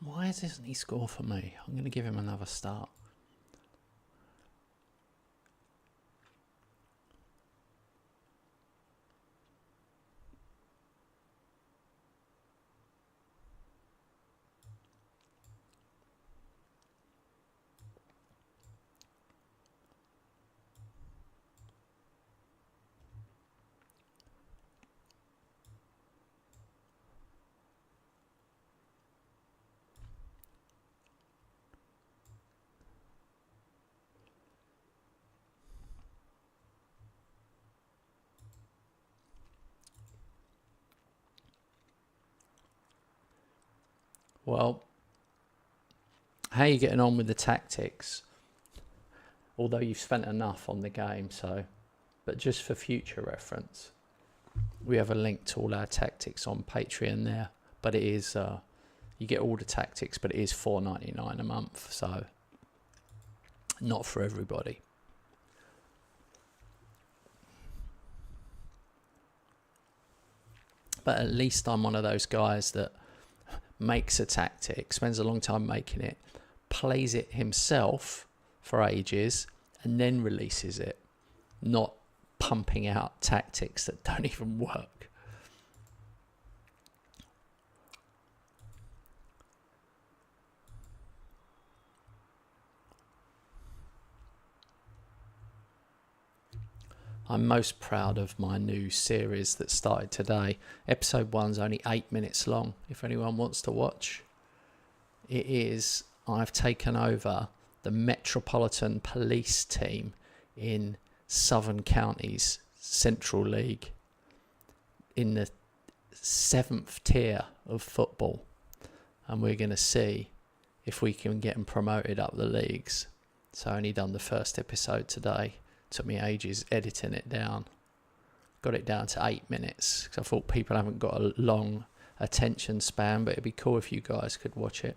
[SPEAKER 1] Why doesn't he score for me? I'm going to give him another start. Well, how are you getting on with the tactics? Although you've spent enough on the game, so, but just for future reference, we have a link to all our tactics on Patreon there. But it is, you get all the tactics, but it is $4.99 a month. So not for everybody. But at least I'm one of those guys that makes a tactic, spends a long time making it, plays it himself for ages, and then releases it, not pumping out tactics that don't even work. I'm most proud of my new series that started today. Episode 1's only 8 minutes long, if anyone wants to watch. It is, I've taken over the Metropolitan Police team in Southern Counties Central League in the 7th tier of football. And we're going to see if we can get them promoted up the leagues. So I only done the first episode today. Took me ages editing it down. Got it down to 8 minutes because I thought people haven't got a long attention span, but it'd be cool if you guys could watch it.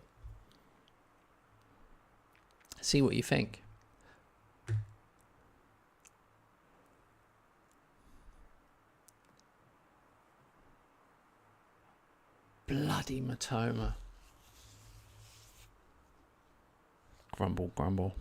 [SPEAKER 1] See what you think. Bloody Matoma. Grumble, grumble.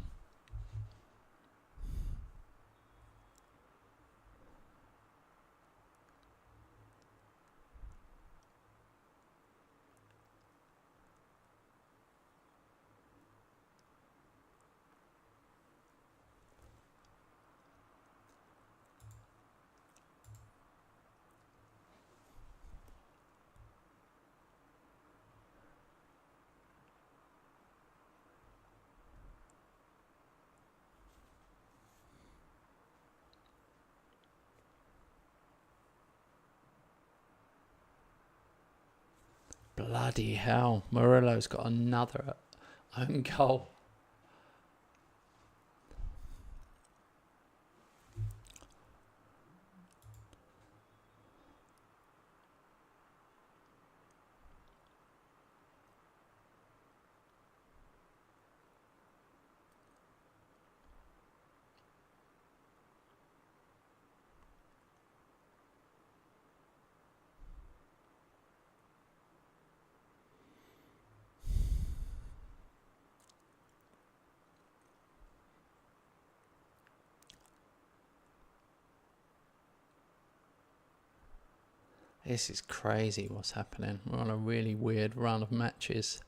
[SPEAKER 1] Bloody hell. Murillo's got another own goal. This is crazy what's happening. We're on a really weird run of matches.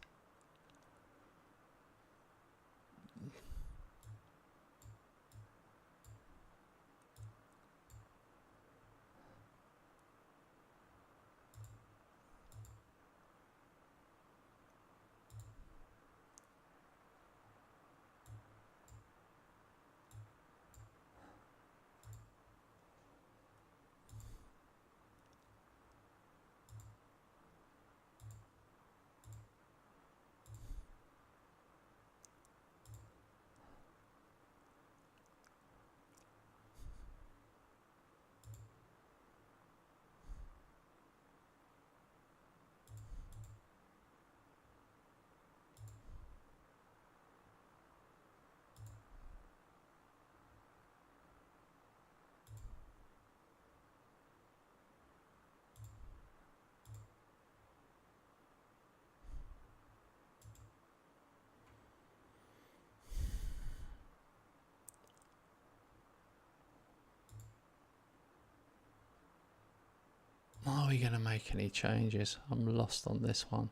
[SPEAKER 1] Are we going to make any changes? I'm lost on this one.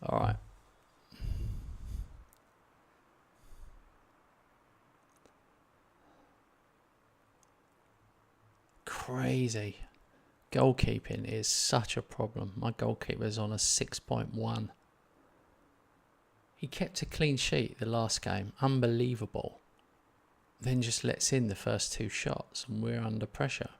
[SPEAKER 1] All right. Crazy. Goalkeeping is such a problem. My goalkeeper's on a 6.1. He kept a clean sheet the last game. Unbelievable. Then just lets in the first 2 shots and we're under pressure.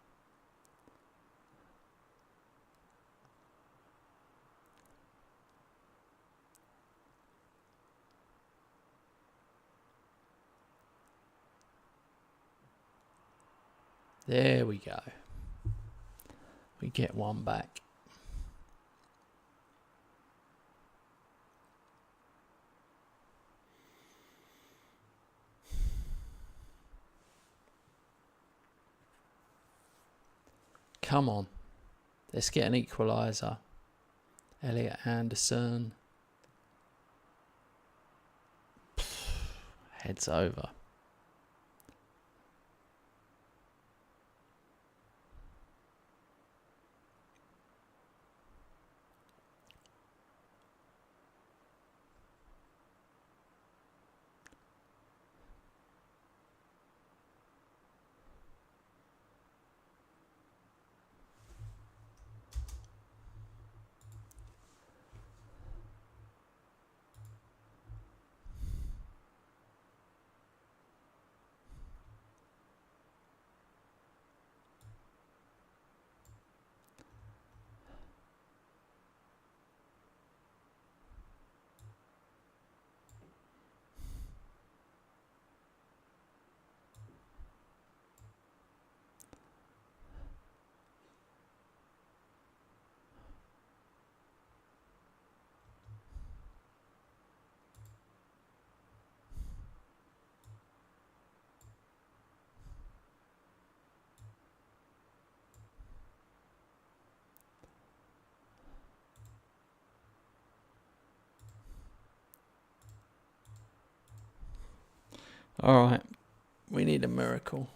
[SPEAKER 1] There we go. We get one back. Come on. Let's get an equaliser. Elliot Anderson. Heads over. All right, we need a miracle.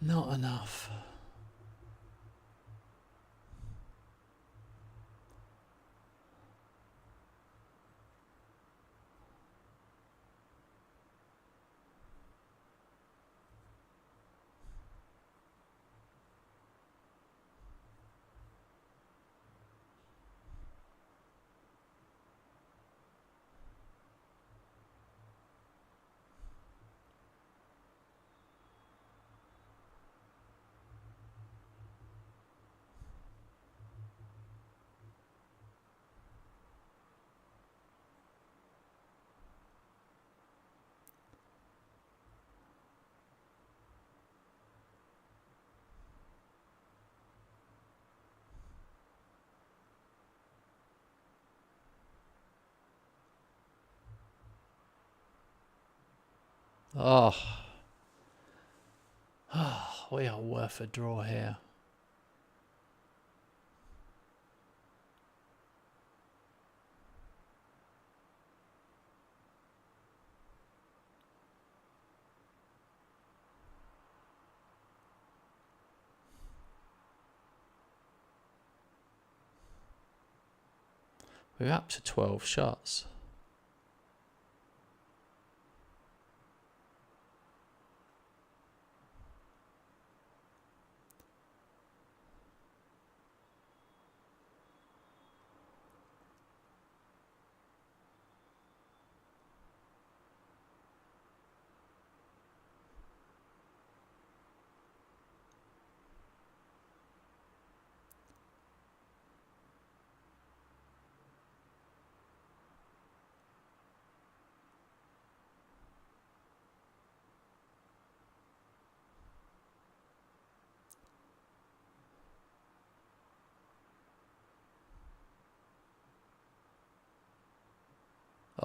[SPEAKER 1] Not enough. Oh, we are worth a draw here. We're up to 12 shots.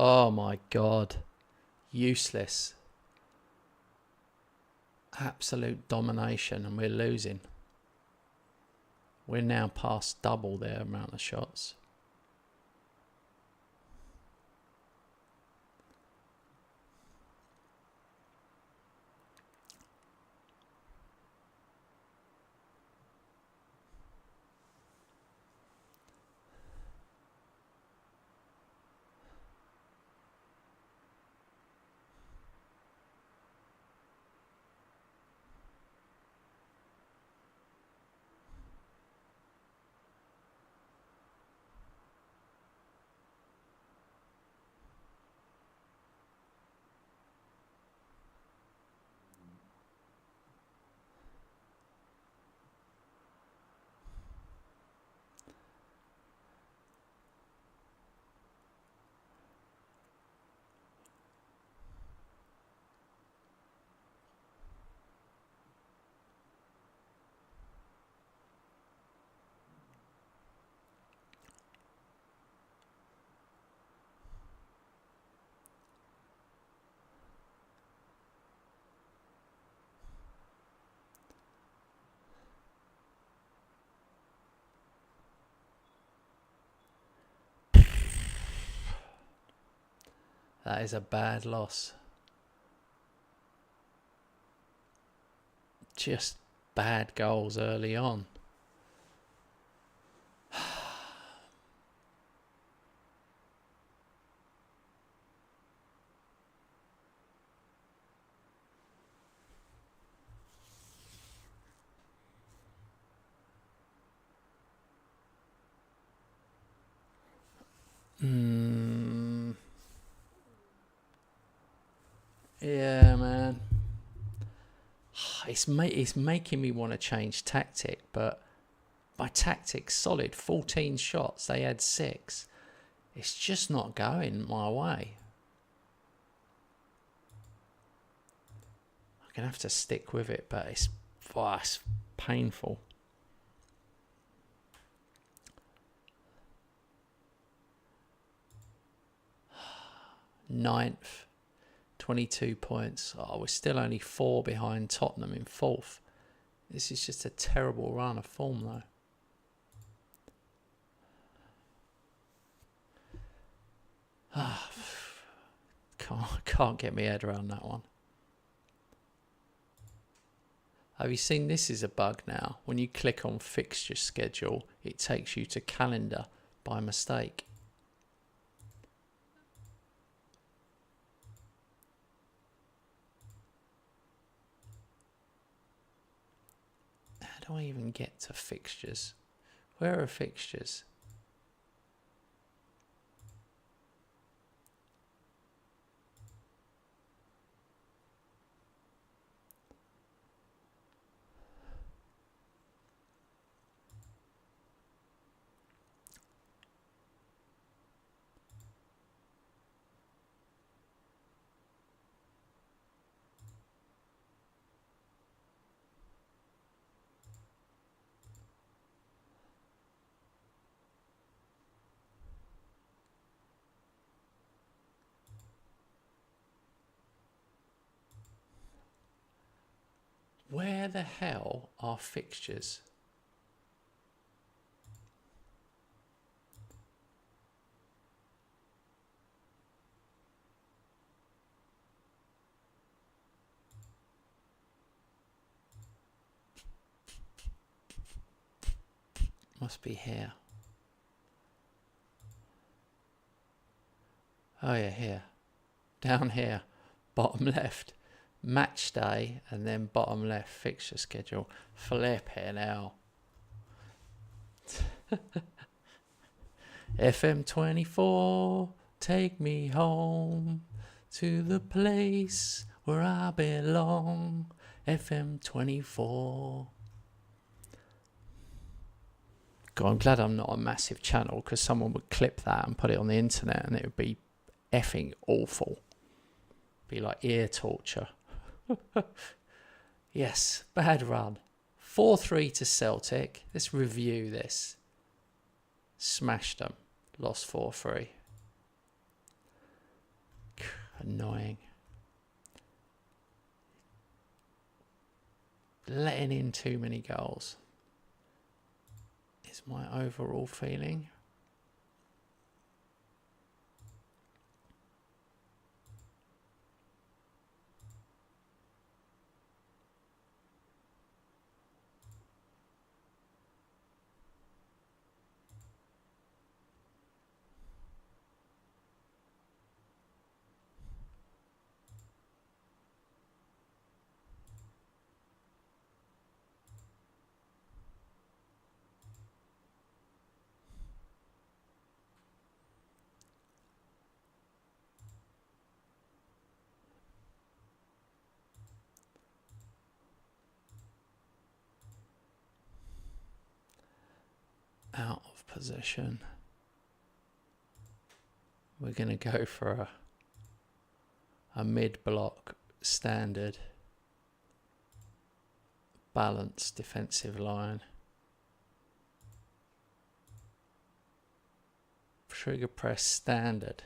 [SPEAKER 1] Oh my God. Useless. Absolute domination, and we're losing. We're now past double their amount of shots. That is a bad loss. Just bad goals early on. Yeah, man. It's making me want to change tactic, but my tactic's solid. 14 shots, they had 6. It's just not going my way. I'm going to have to stick with it, but it's painful. Ninth, 22 points. Oh, we're still only 4 behind Tottenham in 4th. This is just a terrible run of form, though. Can't get my head around that one. Have you seen this is a bug now? When you click on fixture schedule, it takes you to calendar by mistake. How do I even get to fixtures? Where are fixtures? Where the hell are fixtures? Must be here. Oh yeah, here. Down here. Bottom left. Match day, and then bottom left fixture schedule. Flipping hell. FM24, take me home to the place where I belong. FM24. God, I'm glad I'm not a massive channel, because someone would clip that and put it on the internet and it would be effing awful. Be like ear torture. Yes, bad run. 4-3 to Celtic. Let's review this. Smashed them. Lost 4-3. Annoying. Letting in too many goals is my overall feeling. Out of position. We're going to go for a mid-block standard balanced defensive line. Trigger press standard.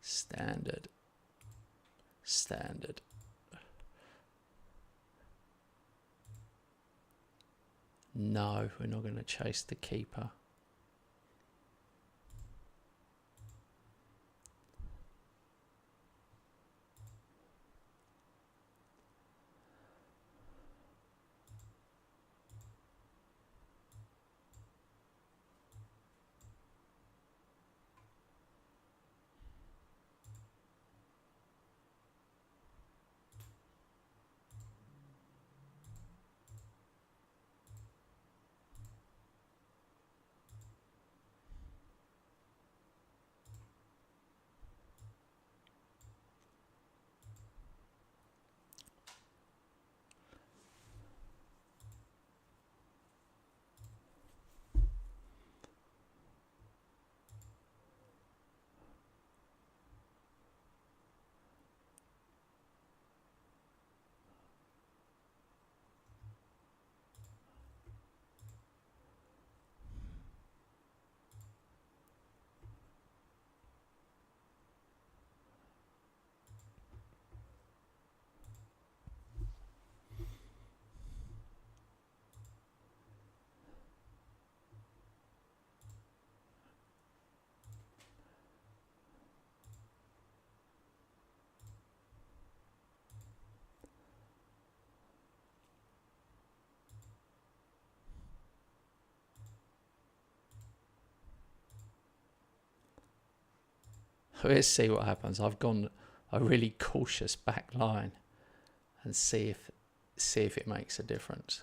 [SPEAKER 1] Standard. Standard. No, we're not going to chase the keeper. Let's see what happens. I've gone a really cautious back line and see if it makes a difference.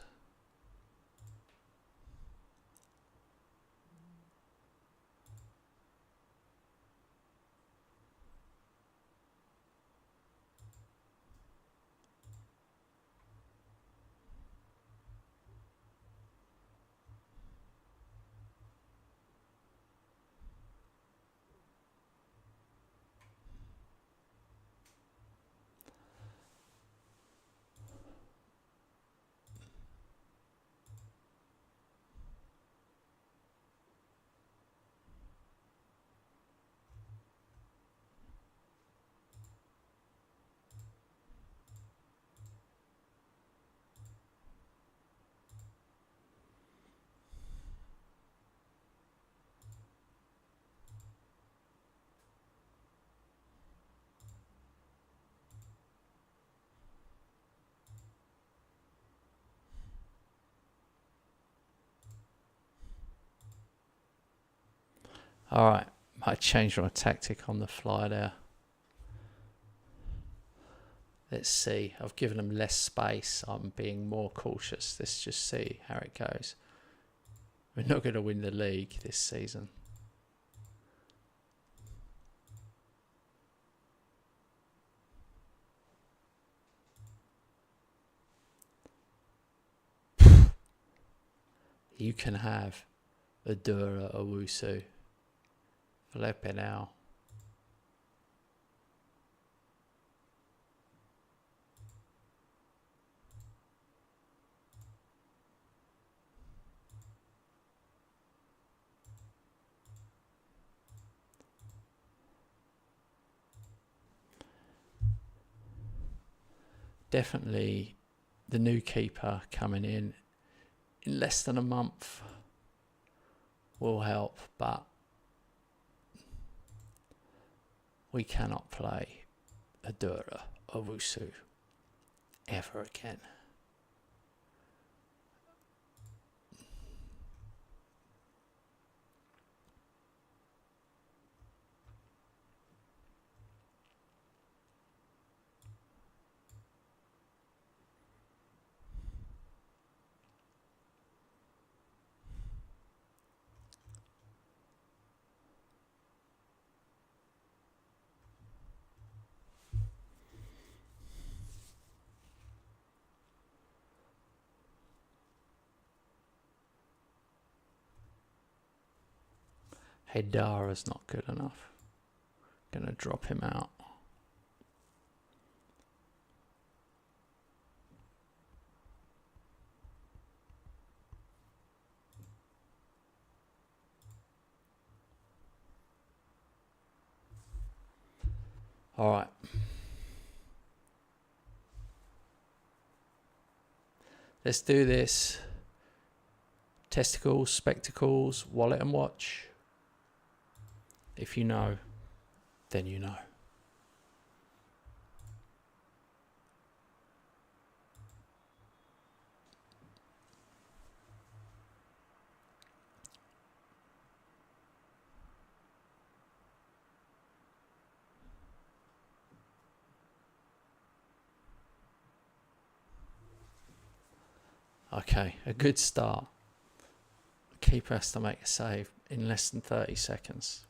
[SPEAKER 1] Alright, I changed my tactic on the fly there. Let's see. I've given them less space. I'm being more cautious. Let's just see how it goes. We're not going to win the league this season. You can have Adura Owusu. Flipping out. Definitely the new keeper coming in less than a month will help, but we cannot play Adura Owusu ever again. Hedara's not good enough. Gonna drop him out. All right. Let's do this. Testicles, spectacles, wallet and watch. If you know, then you know. Okay, a good start. Keeper has to make a save in less than 30 seconds.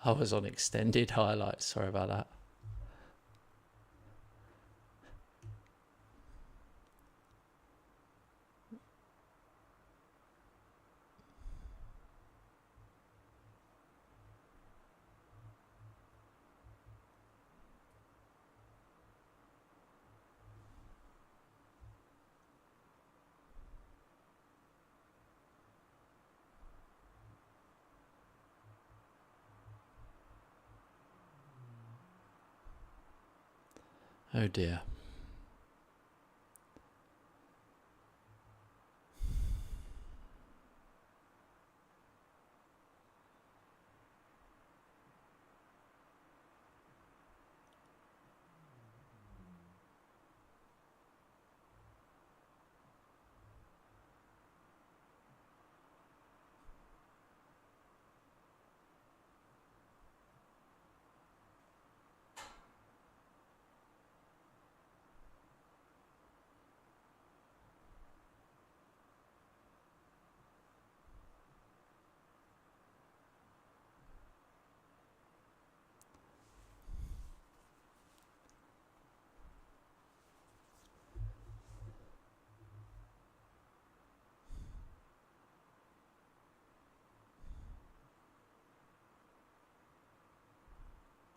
[SPEAKER 1] I was on extended highlights, sorry about that. Oh dear.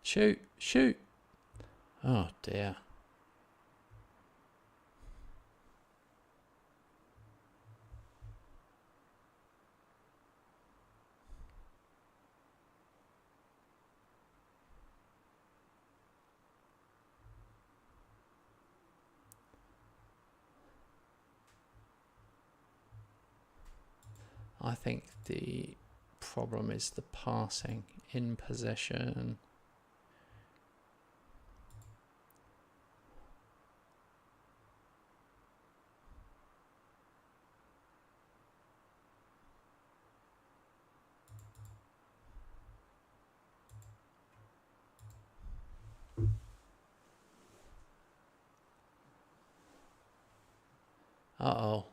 [SPEAKER 1] Shoot, shoot. Oh dear. I think the problem is the passing in possession. Uh-oh.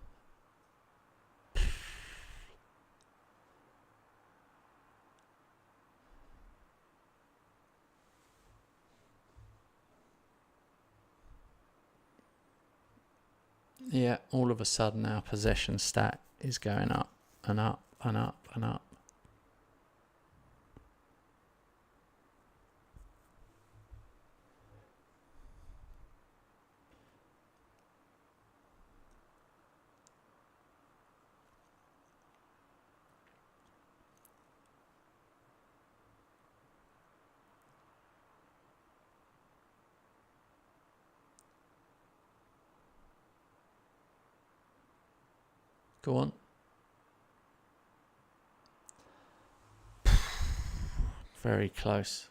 [SPEAKER 1] Yeah, all of a sudden our possession stat is going up and up and up and up. Go on. Very close.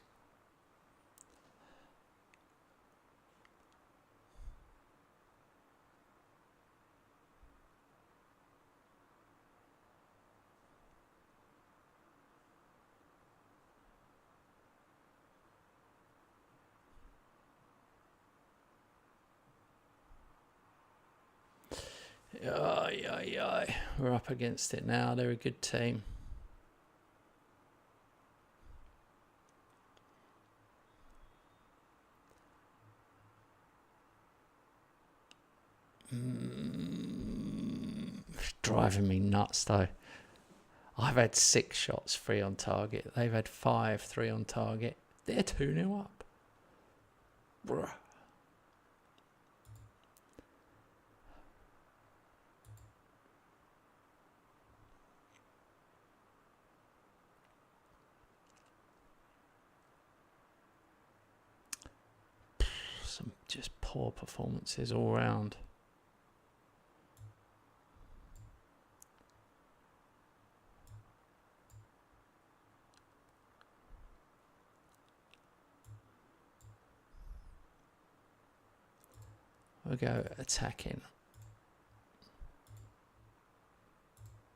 [SPEAKER 1] We're up against it now. They're a good team. It's driving me nuts though. I've had 6 shots, 3 on target. They've had 5, 3 on target. They're 2-0 up. Bruh. Some just poor performances all round. We'll go attacking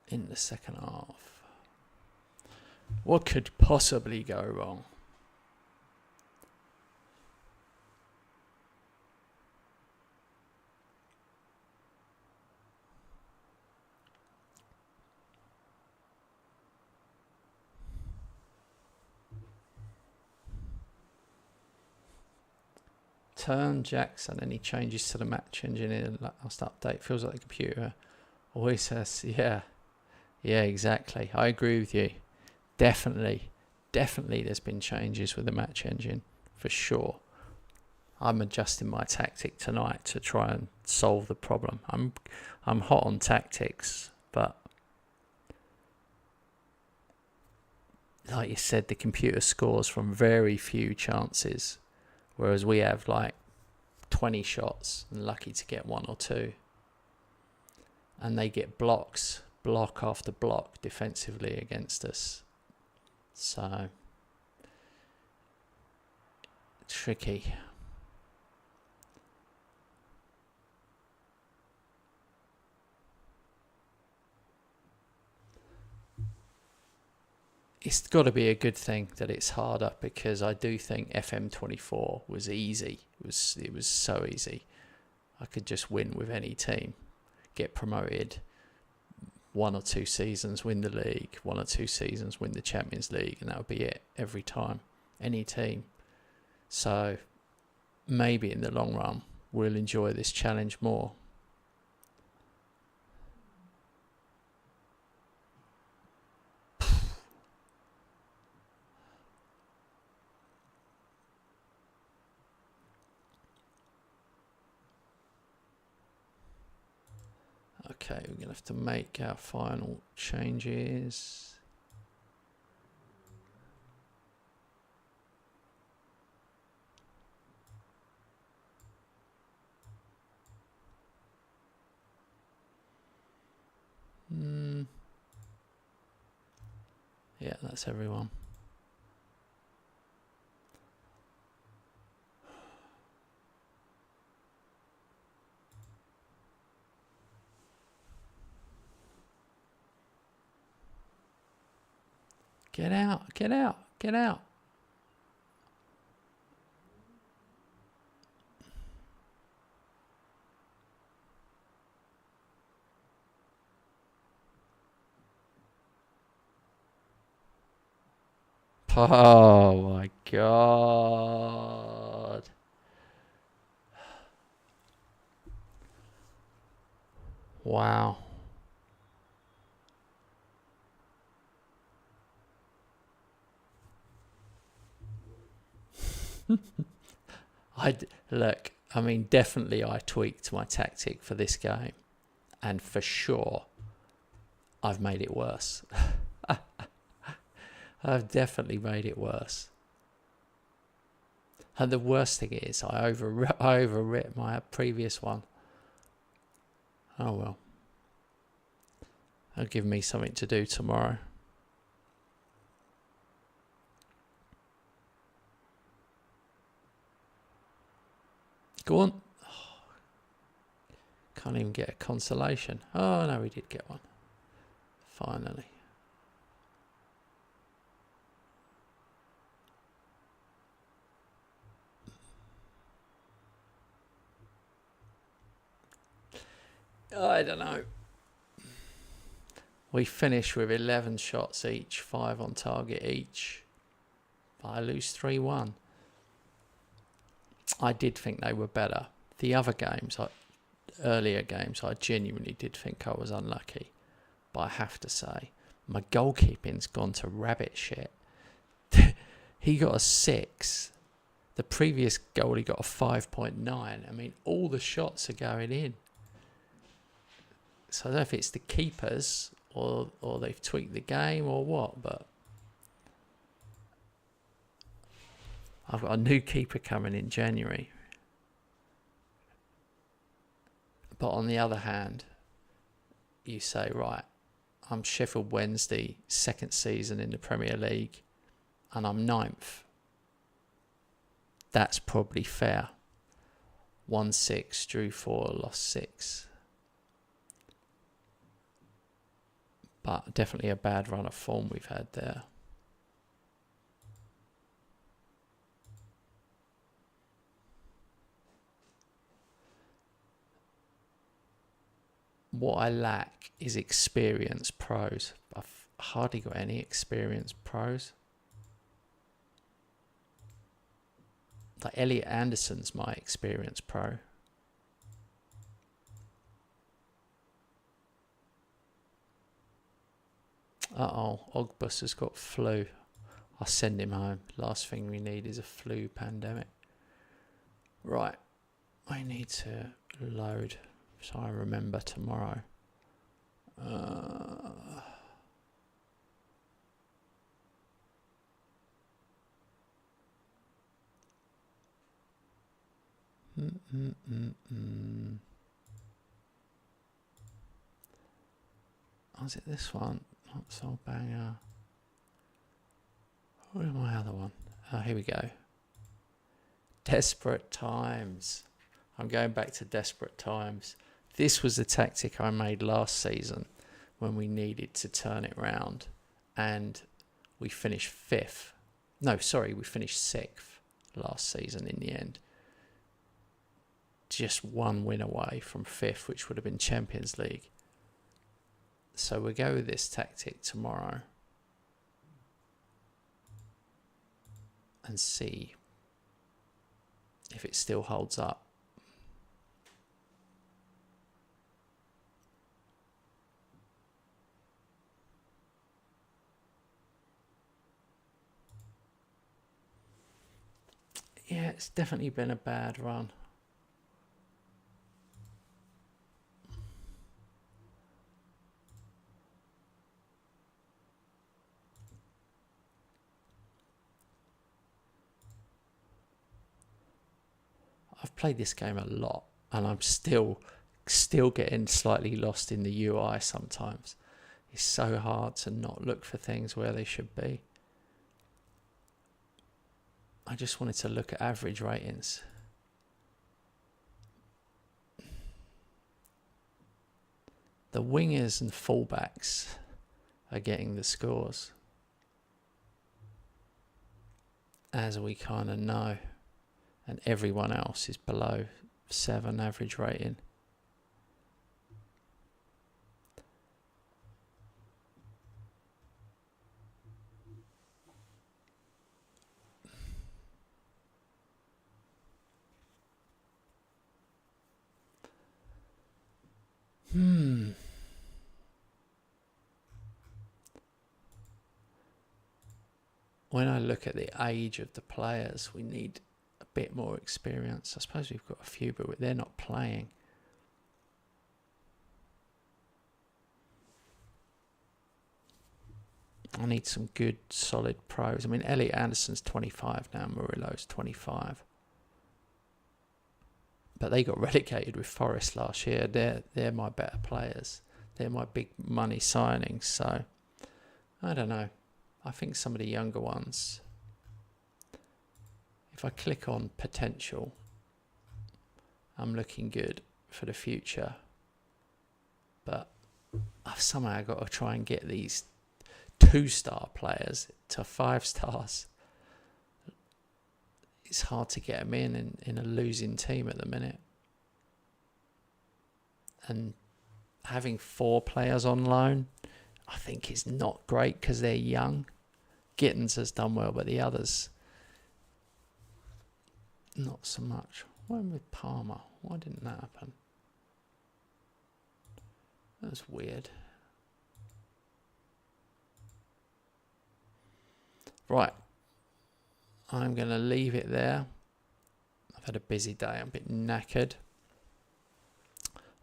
[SPEAKER 1] in the second half. What could possibly go wrong? Turn Jackson, any changes to the match engine in the last update? Feels like the computer always says, yeah, exactly. I agree with you. Definitely there's been changes with the match engine, for sure. I'm adjusting my tactic tonight to try and solve the problem. I'm hot on tactics, but like you said, the computer scores from very few chances, whereas we have like 20 shots and lucky to get 1 or 2. And they get blocks, block after block defensively against us. So, tricky. It's got to be a good thing that it's harder, because I do think FM24 was easy. It was so easy. I could just win with any team, get promoted, 1 or 2 seasons win the league, 1 or 2 seasons win the Champions League, and that would be it every time, any team. So maybe in the long run we'll enjoy this challenge more. Okay, we're going to have to make our final changes. Yeah, that's everyone. Get out, get out, get out. Oh my God. Wow. Look, I mean, definitely I tweaked my tactic for this game, and for sure I've made it worse. I've definitely made it worse. And the worst thing is I overwrit my previous one. Oh well. That'll give me something to do tomorrow. Go on. Oh, can't even get a consolation. Oh no, we did get one. Finally. I don't know. We finish with 11 shots each, 5 on target each. But I lose 3-1. I did think they were better. The other games, earlier games, I genuinely did think I was unlucky. But I have to say, my goalkeeping's gone to rabbit shit. He got a 6. The previous goalie got a 5.9. I mean, all the shots are going in. So I don't know if it's the keepers or they've tweaked the game or what, but I've got a new keeper coming in January. But on the other hand, you say, right, I'm Sheffield Wednesday, 2nd season in the Premier League, and I'm 9th. That's probably fair. 1-6, drew 4, lost 6. But definitely a bad run of form we've had there. What I lack is experienced pros. I've hardly got any experienced pros. Like Elliot Anderson's my experienced pro. Ogbus has got flu. I'll send him home. Last thing we need is a flu pandemic. Right. I need to load so I remember tomorrow. Was it this one? Not so banger. Where's my other one? Oh, here we go. Desperate Times. I'm going back to Desperate Times. This was the tactic I made last season when we needed to turn it round, and we finished 5th. No, sorry, we finished 6th last season in the end. Just one win away from 5th, which would have been Champions League. So we'll go with this tactic tomorrow and see if it still holds up. Yeah, it's definitely been a bad run. I've played this game a lot, and I'm still getting slightly lost in the UI sometimes. It's so hard to not look for things where they should be. I just wanted to look at average ratings. The wingers and fullbacks are getting the scores, as we kind of know, and everyone else is below 7 average rating. When I look at the age of the players, we need a bit more experience. I suppose we've got a few, but they're not playing. I need some good, solid pros. I mean, Elliot Anderson's 25 now, Murillo's 25. But they got relegated with Forest last year. They're my better players. They're my big money signings. So, I don't know. I think some of the younger ones, if I click on potential, I'm looking good for the future. But I've somehow got to try and get these 2-star players to 5 stars. It's hard to get them in a losing team at the minute. And having 4 players on loan, I think is not great because they're young. Gittins has done well, but the others, not so much. What happened with Palmer? Why didn't that happen? That was weird. Right. I'm going to leave it there. I've had a busy day. I'm a bit knackered.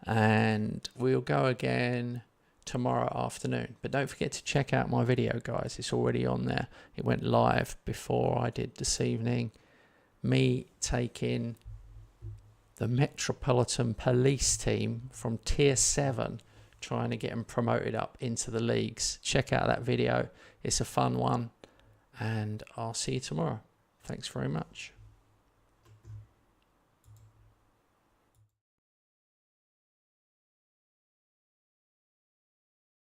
[SPEAKER 1] And we'll go again tomorrow afternoon. But don't forget to check out my video, guys. It's already on there. It went live before I did this evening. Me taking the Metropolitan Police team from Tier 7, trying to get them promoted up into the leagues. Check out that video. It's a fun one. And I'll see you tomorrow. Thanks very much.